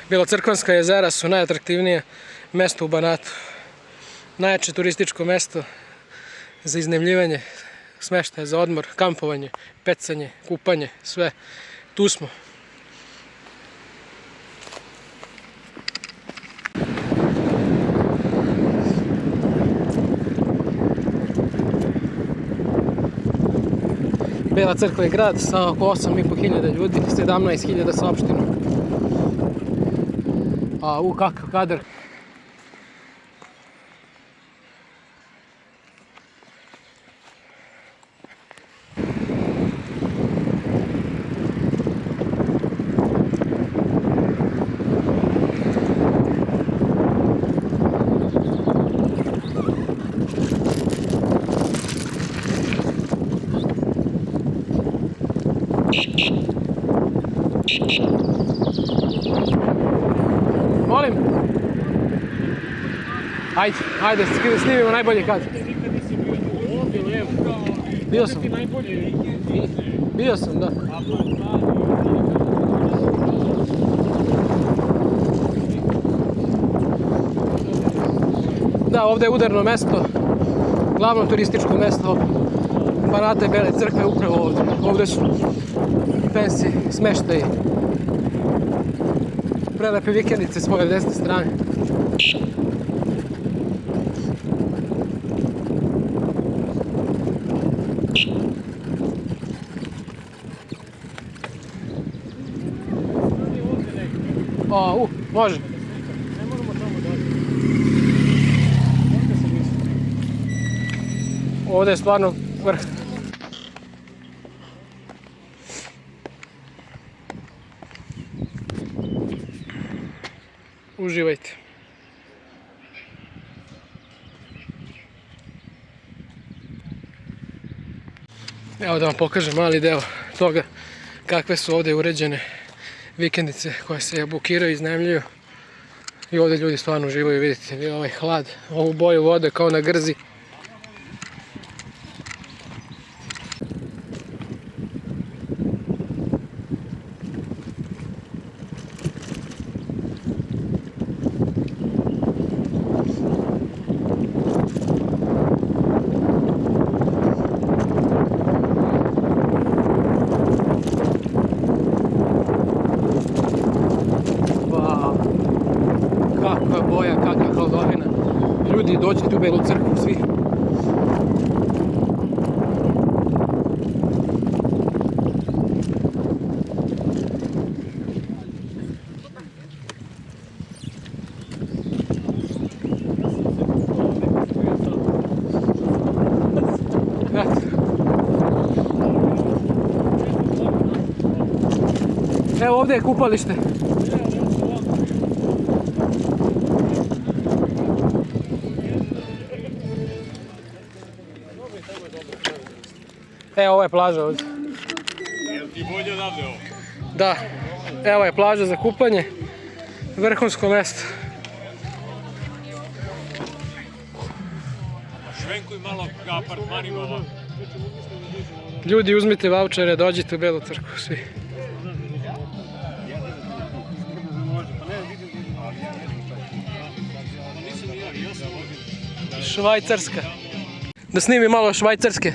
Belocrkvanska jezera su najatraktivnije mesto u Banatu. Najjače turističko mesto za iznajmljivanje, smještaje za odmor, kampovanje, pecanje, kupanje, sve. Tu smo. Bela Crkva je grad sa oko 8.500 ljudi, 17.000 sa opštinom. Kakav kadar. Molim? Ajde, snimimo najbolji kadar. Bio sam. Bio sam, da. Da, ovdje je udarno mesto, glavno turističko mesto Banata i Bele Crkve upravo ovdje. Ovdje su fancy smještaji. Prelepe vikendice s moje desne strane. Može.
Ne moramo tamo dalje.
Ovdje je stvarno vrh. Uživajte. Evo da vam pokažem mali deo toga kakve su ovdje uređene vikendice koje se bukiraju i iznajmljuju. I ovdje ljudi stvarno uživaju, vidite ovaj hlad, ovu boju vode kao na grzi. Kakva boja, kakva hladovina. Ljudi, dođite u Belu Crkvu, svi. Evo ovdje je kupalište. Evo, ovo je plaža ovdje.
Jel ti bolje odavde ovo?
Da, evo je plaža za kupanje. Vrhunsko mjesto.
Švenkuj malo ka apartmanima ovo.
Ljudi, uzmite vaučere, dođite u Belu Crkvu, svi. Švajcarska. da snimim malo Švajcarske.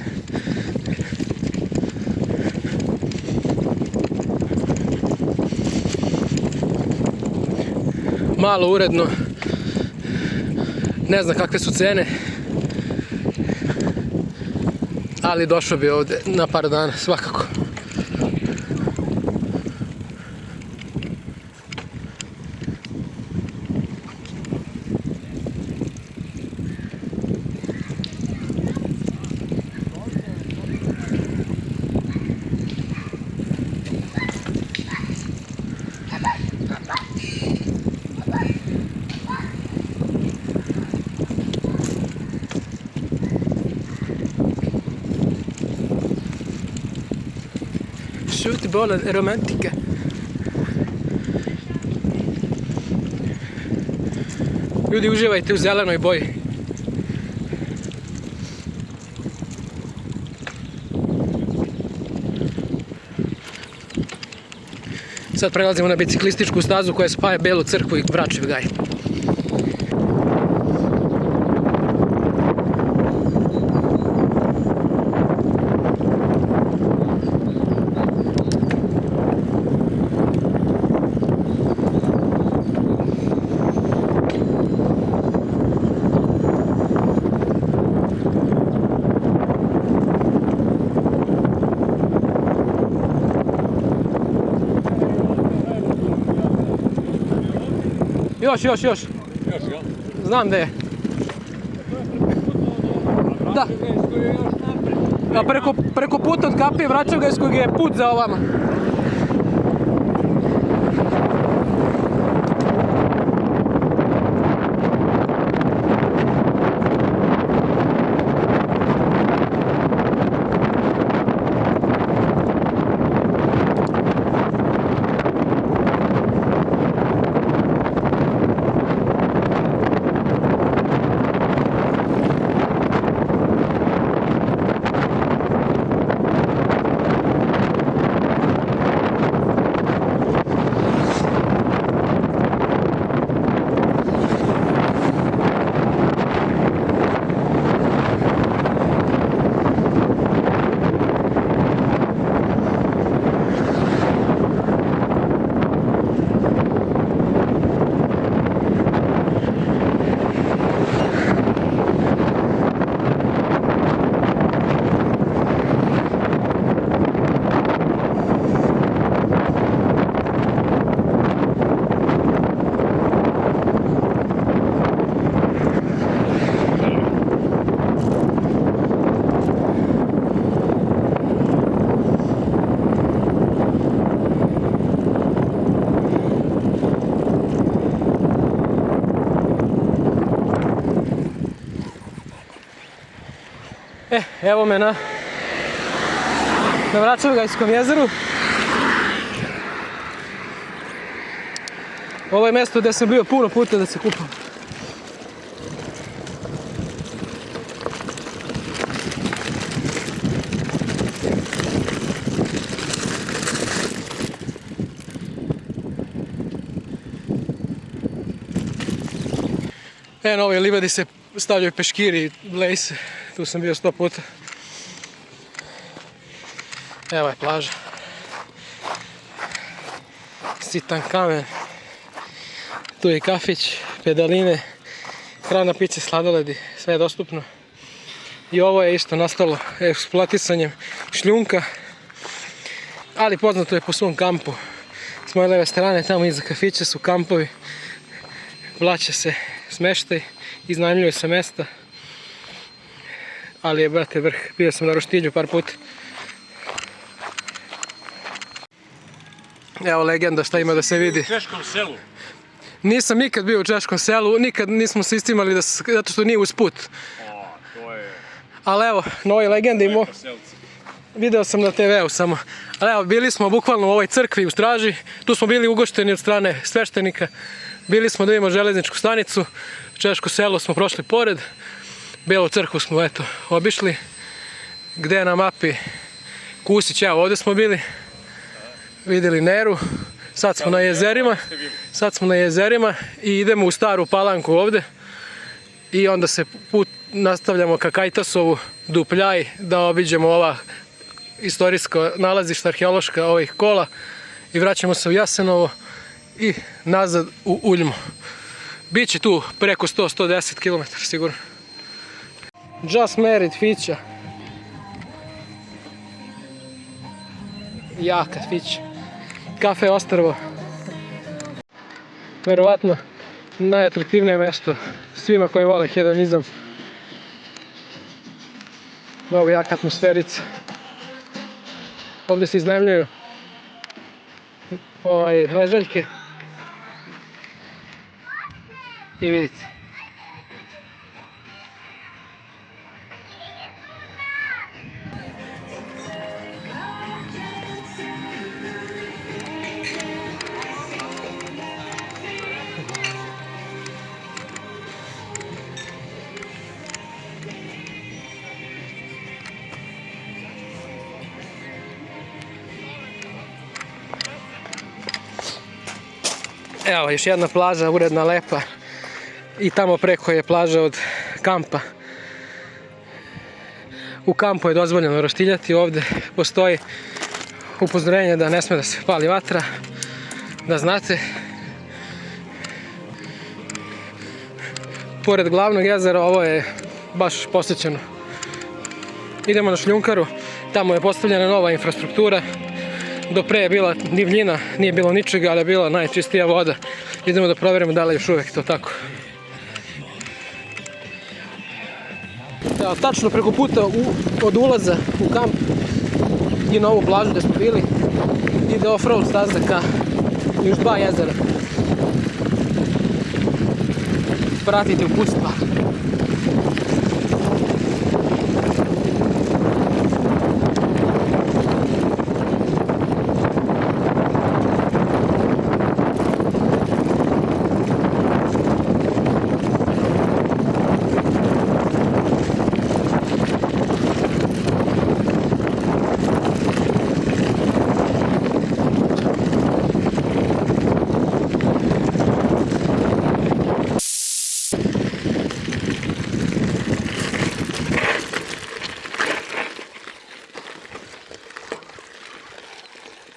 Malo uredno. Ne znam kakve su cene. Ali došao bi ovdje na par dana, svakako. Šuti bola romantika. Ljudi, uživajte u zelenoj boji. Sad prelazimo na biciklističku stazu koja spaja Belu crkvu i Vračev gaj. Još.
Još, jel?
Znam da je. Da. A preko puta od Kapije Vračevgajskog je put za ovama. Evo me na Vračevgajskom jezeru. Ovo je mjesto gdje sam bio puno puta da se kupam. Na ovoj livadi se stavljaju peškiri i lejse. Tu sam bio 100 puta. Evo je plaža. Sitan kamen. Tu je kafić, pedaline, hrana, piće, sladoledi, sve je dostupno. I ovo je isto nastalo eksploatisanjem šljunka, ali poznato je po svom kampu. S moje leve strane, tamo iza kafića su kampovi, plaća se smeštaj, iznajmljuje se mesta, ali je, brate, vrh. Bio sam na Roštilju par puta. Evo legenda šta ima da se vidi.
U Češkom selu.
Nisam nikad bio u Češkom selu, nikad nismo se istimali zato što nije uz put.
To je...
Ali evo, na ovoj legendi video sam na TV-u samo. Ali evo, bili smo bukvalno u ovoj crkvi u straži, tu smo bili ugošteni od strane sveštenika. Bili smo da vidimo železničku stanicu, Češko selo smo prošli pored, Belu crkvu smo eto obišli. Gde je na mapi Kusić, evo ovdje smo bili, vidjeli Neru, sad smo na jezerima i idemo u Staru Palanku ovdje i onda se put nastavljamo ka Kajtasovu, Dupljaj, da obiđemo ova istorijsko nalazišta arheološka ovih kola i vraćamo se u Jasenovo i nazad u Uljmo. Biće tu preko 100-110 km sigurno. Just Married Fića. Jaka Fića. Kafe Ostrvo. Verovatno najatraktivnije mesto svima koji vole hedonizam. Mnogo jaka atmosferica. Ovdje se iznajmljuju ležaljke. I vidite. Evo, još jedna plaža, uredna, lepa. I tamo preko je plaža od kampa. U kampu je dozvoljeno roštiljati, ovdje postoji upozorenje da ne sme da se pali vatra, da znate. Pored glavnog jezera ovo je baš posjećeno. Idemo na šljunkaru, tamo je postavljena nova infrastruktura. Do pre je bila divljina, nije bilo ničega, ali je bila najčistija voda. Idemo da provjerimo da li je još uvijek to tako. Evo, tačno preko puta od ulaza u kamp i na ovu plažu gdje smo bili ide off-road staza ka još dva jezera. Pratite uputstva.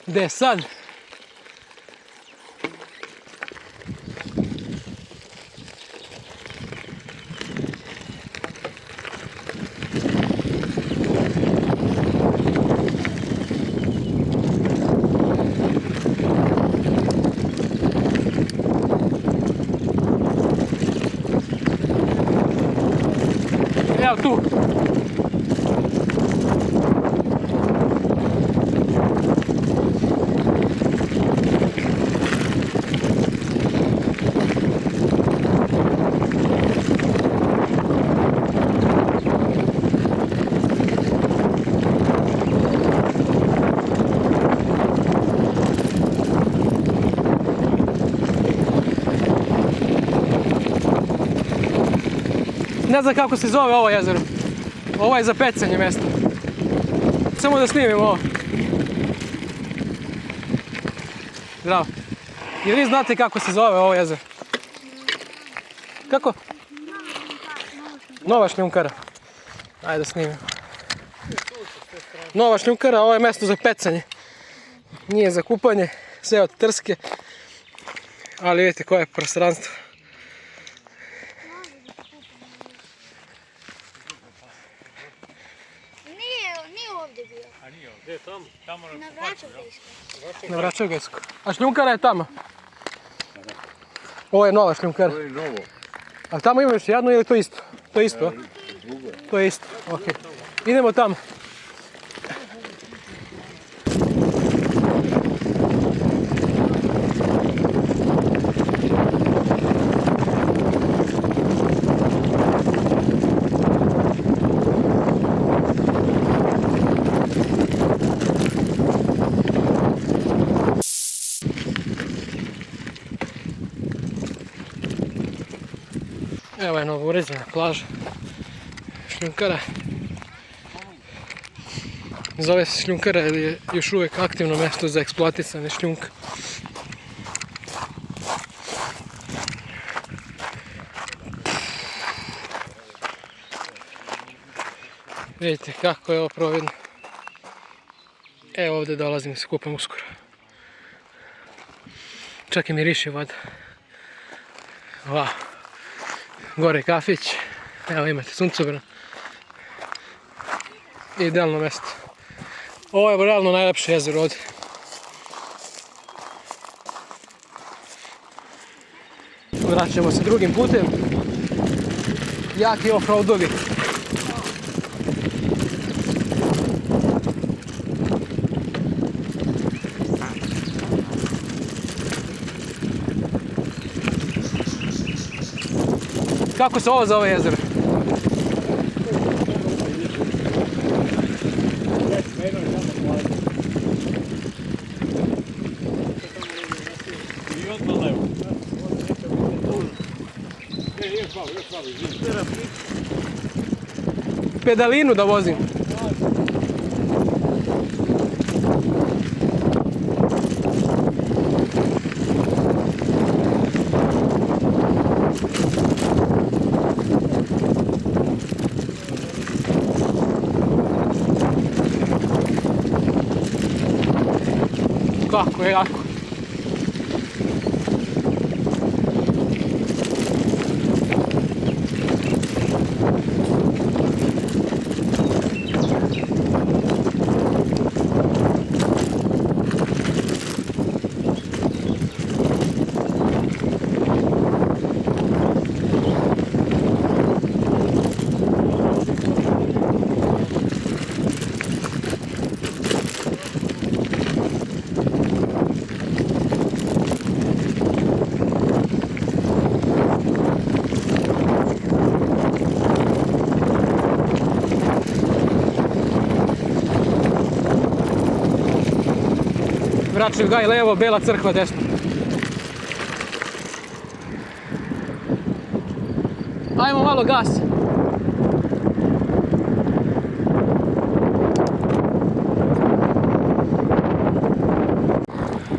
Gde je sad? Evo tu. Ne znam kako se zove ovo jezero. Ovo je za pecanje mjesto. Samo da snimim ovo. Zdravo. I vi znate kako se zove ovo jezero? Kako? Nova šljunkara. Ajde da snimim. Nova šljunkara, ovo je mjesto za pecanje. Nije za kupanje, sve od trske. Ali vidite koje je prostranstvo.
Gdje je tamo? Tamo
Na Vračevljsku.
Na Vračevljsku. A šljunkara je tamo? Ovo je nova šljunkara.
To je novo.
A tamo ima još jedno ili to isto? To je isto, a? To je isto, okej. Idemo tamo. Evo je novo uređena plaža, šljunkara. Zove se šljunkara jer je još uvijek aktivno mjesto za eksploatisane šljunka. Vidite kako je ovo providno. Evo ovdje dolazim da se kupam uskoro. Čak i miriši voda. Wow. Gore je kafić. Evo imate suncobran. Idealno mjesto. Ovo je realno najlepše jezero ovdje. Vraćamo se drugim putem. Jaki off-roadovi. Kako se ovo zove jezero?
I odmah levo.
Pedalinu da vozim. Kako je jako. Vračev gaj levo, Bela crkva desno. Ajmo malo gas.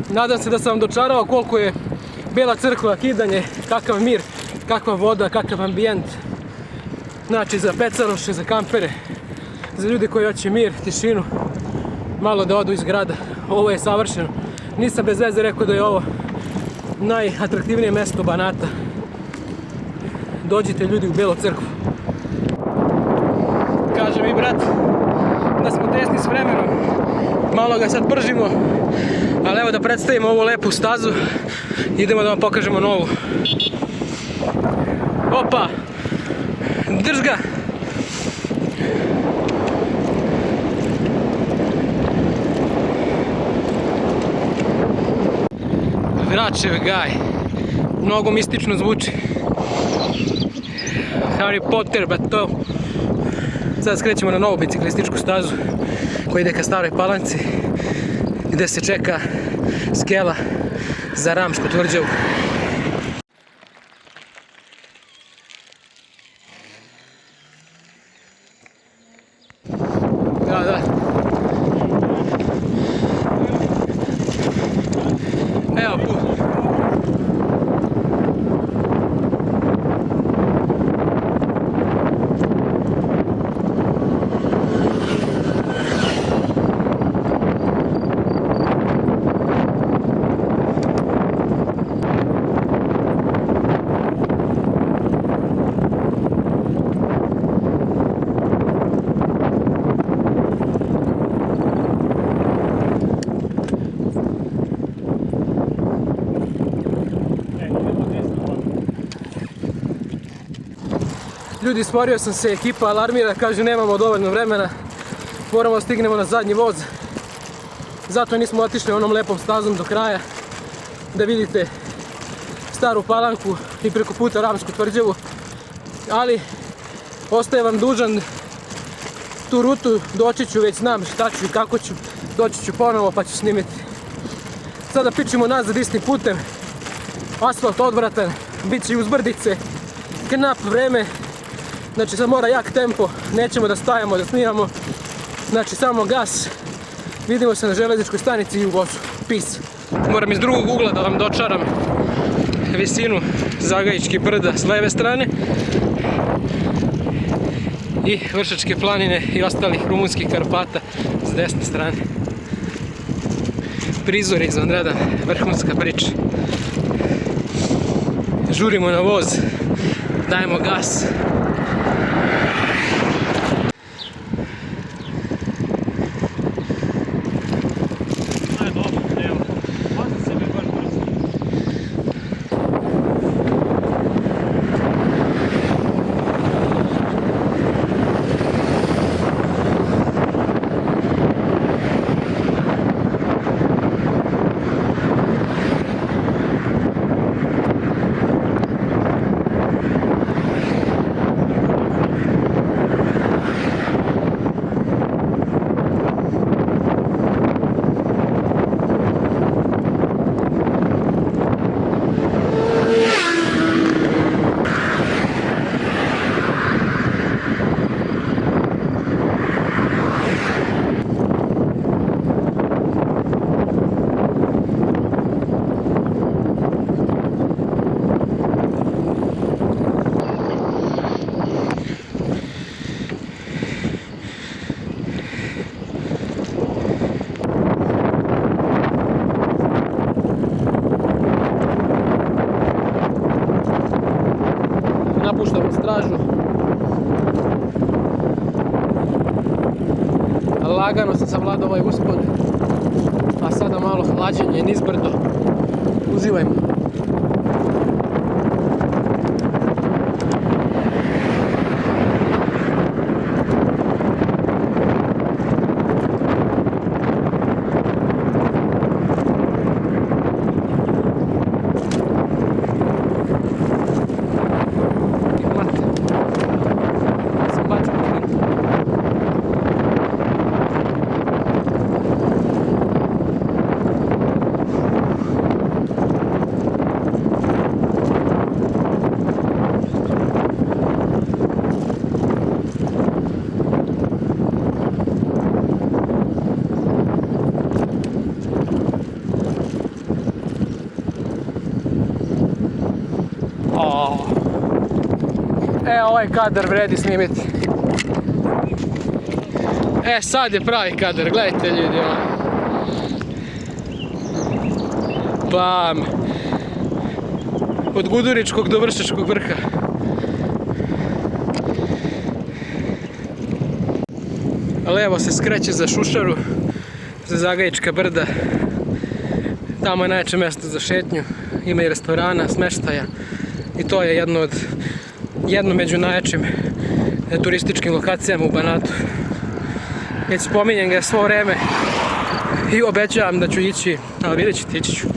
Nadam se da sam vam dočarao koliko je Bela crkva, kidanje, kakav mir, kakva voda, kakav ambijent. Znači za pecaroše, za kampere, za ljudi koji hoće mir, tišinu, malo da odu iz grada. Ovo je savršeno. Nisam bez veze rekao da je ovo najatraktivnije mjesto Banata. Dođite ljudi u Belu crkvu. Kaže mi brat da smo tesni s vremenom. Malo ga sad pržimo. Ali evo da predstavimo ovu lepu stazu. Idemo da vam pokažemo novu. Opa! Drž ga! Vračev gaj. Mnogo mistično zvuči. Harry Potter, ba to. Sad skrećemo na novu biciklističku stazu koja ide ka Staroj Palanci gdje se čeka skela za Ramsku tvrđavu. Da. Evo put. Ljudi, stvorio sam se, ekipa alarmira, kaže nemamo dovoljno vremena, moramo da stignemo na zadnji voz. Zato nismo otišli onom lepom stazom do kraja, da vidite Staru Palanku i preko puta Ramsku tvrđavu. Ali, ostaje vam dužan tu rutu, doći ću, već znam šta ću i kako ću, doći ću ponovo pa ću snimiti. Sada pičimo nazad istim putem, asfalt odvratan, bit će i uzbrdice, knap vreme. Znači sad mora jak tempo, nećemo da stajemo, da snimamo. Znači samo gas. Vidimo se na železničkoj stanici i u vozu. Peace. Moram iz drugog ugla da vam dočaram visinu Zagajičkih brda s leve strane. i Vršačke planine i ostalih rumunskih Karpata s desne strane. Prizor je izvanredan, vrhunska priča. Žurimo na voz, dajemo gas.
Aj, dobro, evo. Vozi se mi baš brzo.
Napuštamo stražu. Lagano sam savladao ovaj uspon, a sada malo hlađenje nizbrdo. Uživajmo. Ovaj kadar vredi snimiti. Sad je pravi kadar, gledajte ljudi. Bam! Od Guduričkog do Vršačkog vrha. Levo se skreće za Šušaru, za Zagajička brda. Tamo je najjače mjesto za šetnju. Ima i restorana, smeštaja. I to je jedno među najjačim turističkim lokacijama u Banatu. Već spominjem ga svo vreme i obećavam da ću ići, ali vidjet ćete, ići ću.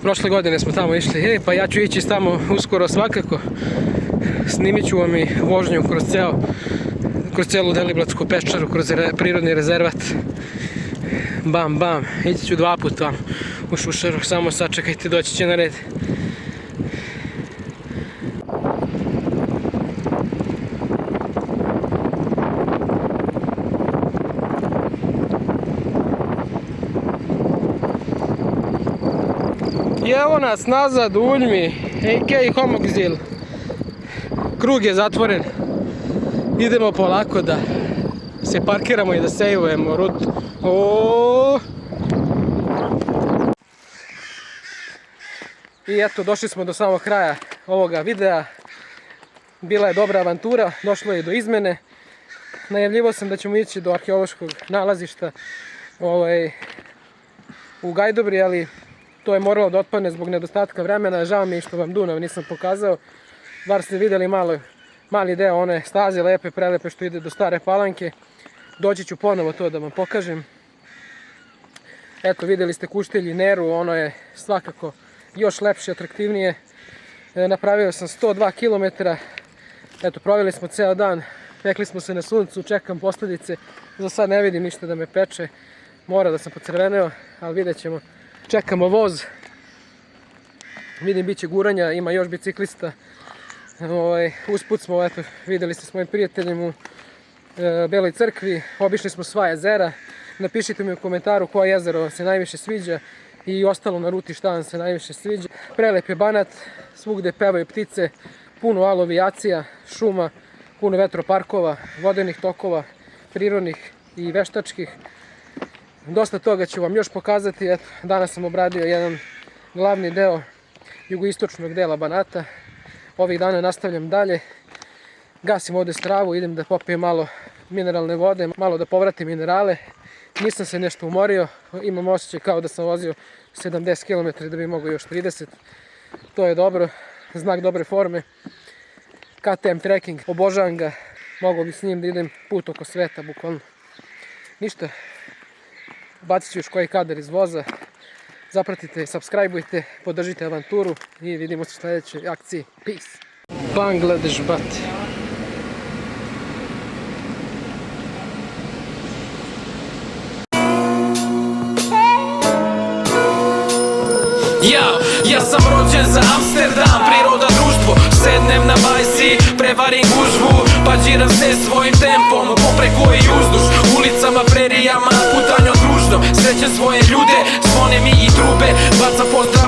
Prošle godine smo tamo išli, pa ja ću ići tamo uskoro svakako. Snimit ću vam i vožnju kroz cijelu Deliblatsku peščaru, kroz prirodni rezervat. Bam, bam, ići ću 2 puta vam u Šušaru, samo sačekajte, doći će na red. I evo nas nazad u Uljmi, a.k.a. Homokzil. Krug je zatvoren. Idemo polako da se parkiramo i da sejvujemo rutu. I eto, došli smo do samog kraja ovoga videa. Bila je dobra avantura, došlo je do izmene. Najavljivao sam da ćemo ići do arheološkog nalazišta u Gajdobri, ali to je moralo da otpadne zbog nedostatka vremena. Žao mi je što vam Dunav nisam pokazao. Bar ste vidjeli mali deo one staze lepe, prelepe što ide do Stare Palanke. Doći ću ponovo to da vam pokažem. Eto, vidjeli ste Kuštilj i Neru, ono je svakako još lepše, atraktivnije. Napravio sam 102 km. Eto, proveli smo ceo dan, pekli smo se na suncu, čekam posljedice. Za sad ne vidim ništa da me peče. Mora da sam pocrveneo, ali vidjet ćemo. Čekamo voz. Vidim, bit će guranja, ima još biciklista. Usput smo, eto, vidjeli ste s mojim prijateljem u Beloj crkvi. Obišli smo sva jezera. Napišite mi u komentaru koje jezero vam se najviše sviđa i ostalo na ruti šta vam se najviše sviđa. Prelep je Banat, svugde pevaju ptice, puno alovijacija, šuma, puno vetroparkova, vodenih tokova, prirodnih i veštačkih. Dosta toga ću vam još pokazati. Eto, danas sam obradio jedan glavni deo jugoistočnog dela Banata. Ovih dana nastavljam dalje. Gasim ovde stravu, idem da popijem malo mineralne vode, malo da povratim minerale. Nisam se nešto umorio, imam osjećaj kao da sam vozio 70 km da bi mogao još 30. To je dobro, znak dobre forme. KTM trekking, obožavam ga, mogao bi s njim da idem put oko sveta, bukvalno. Ništa, bacit ću još koji kadar iz voza, zapratite, subscribeujte, podržite avanturu i vidimo se u sljedećoj akciji. Peace! Bangladeš, bat.
Ja sam rođen za Amsterdam, priroda društvo. Sednem na bajsi, prevarim gužvu, pađiram se svojim tempom, popreko i uzduž ulicama, prerijama, putanjom kružnom. Srećem svoje ljude, zvone mi i trube, bacam pozdrav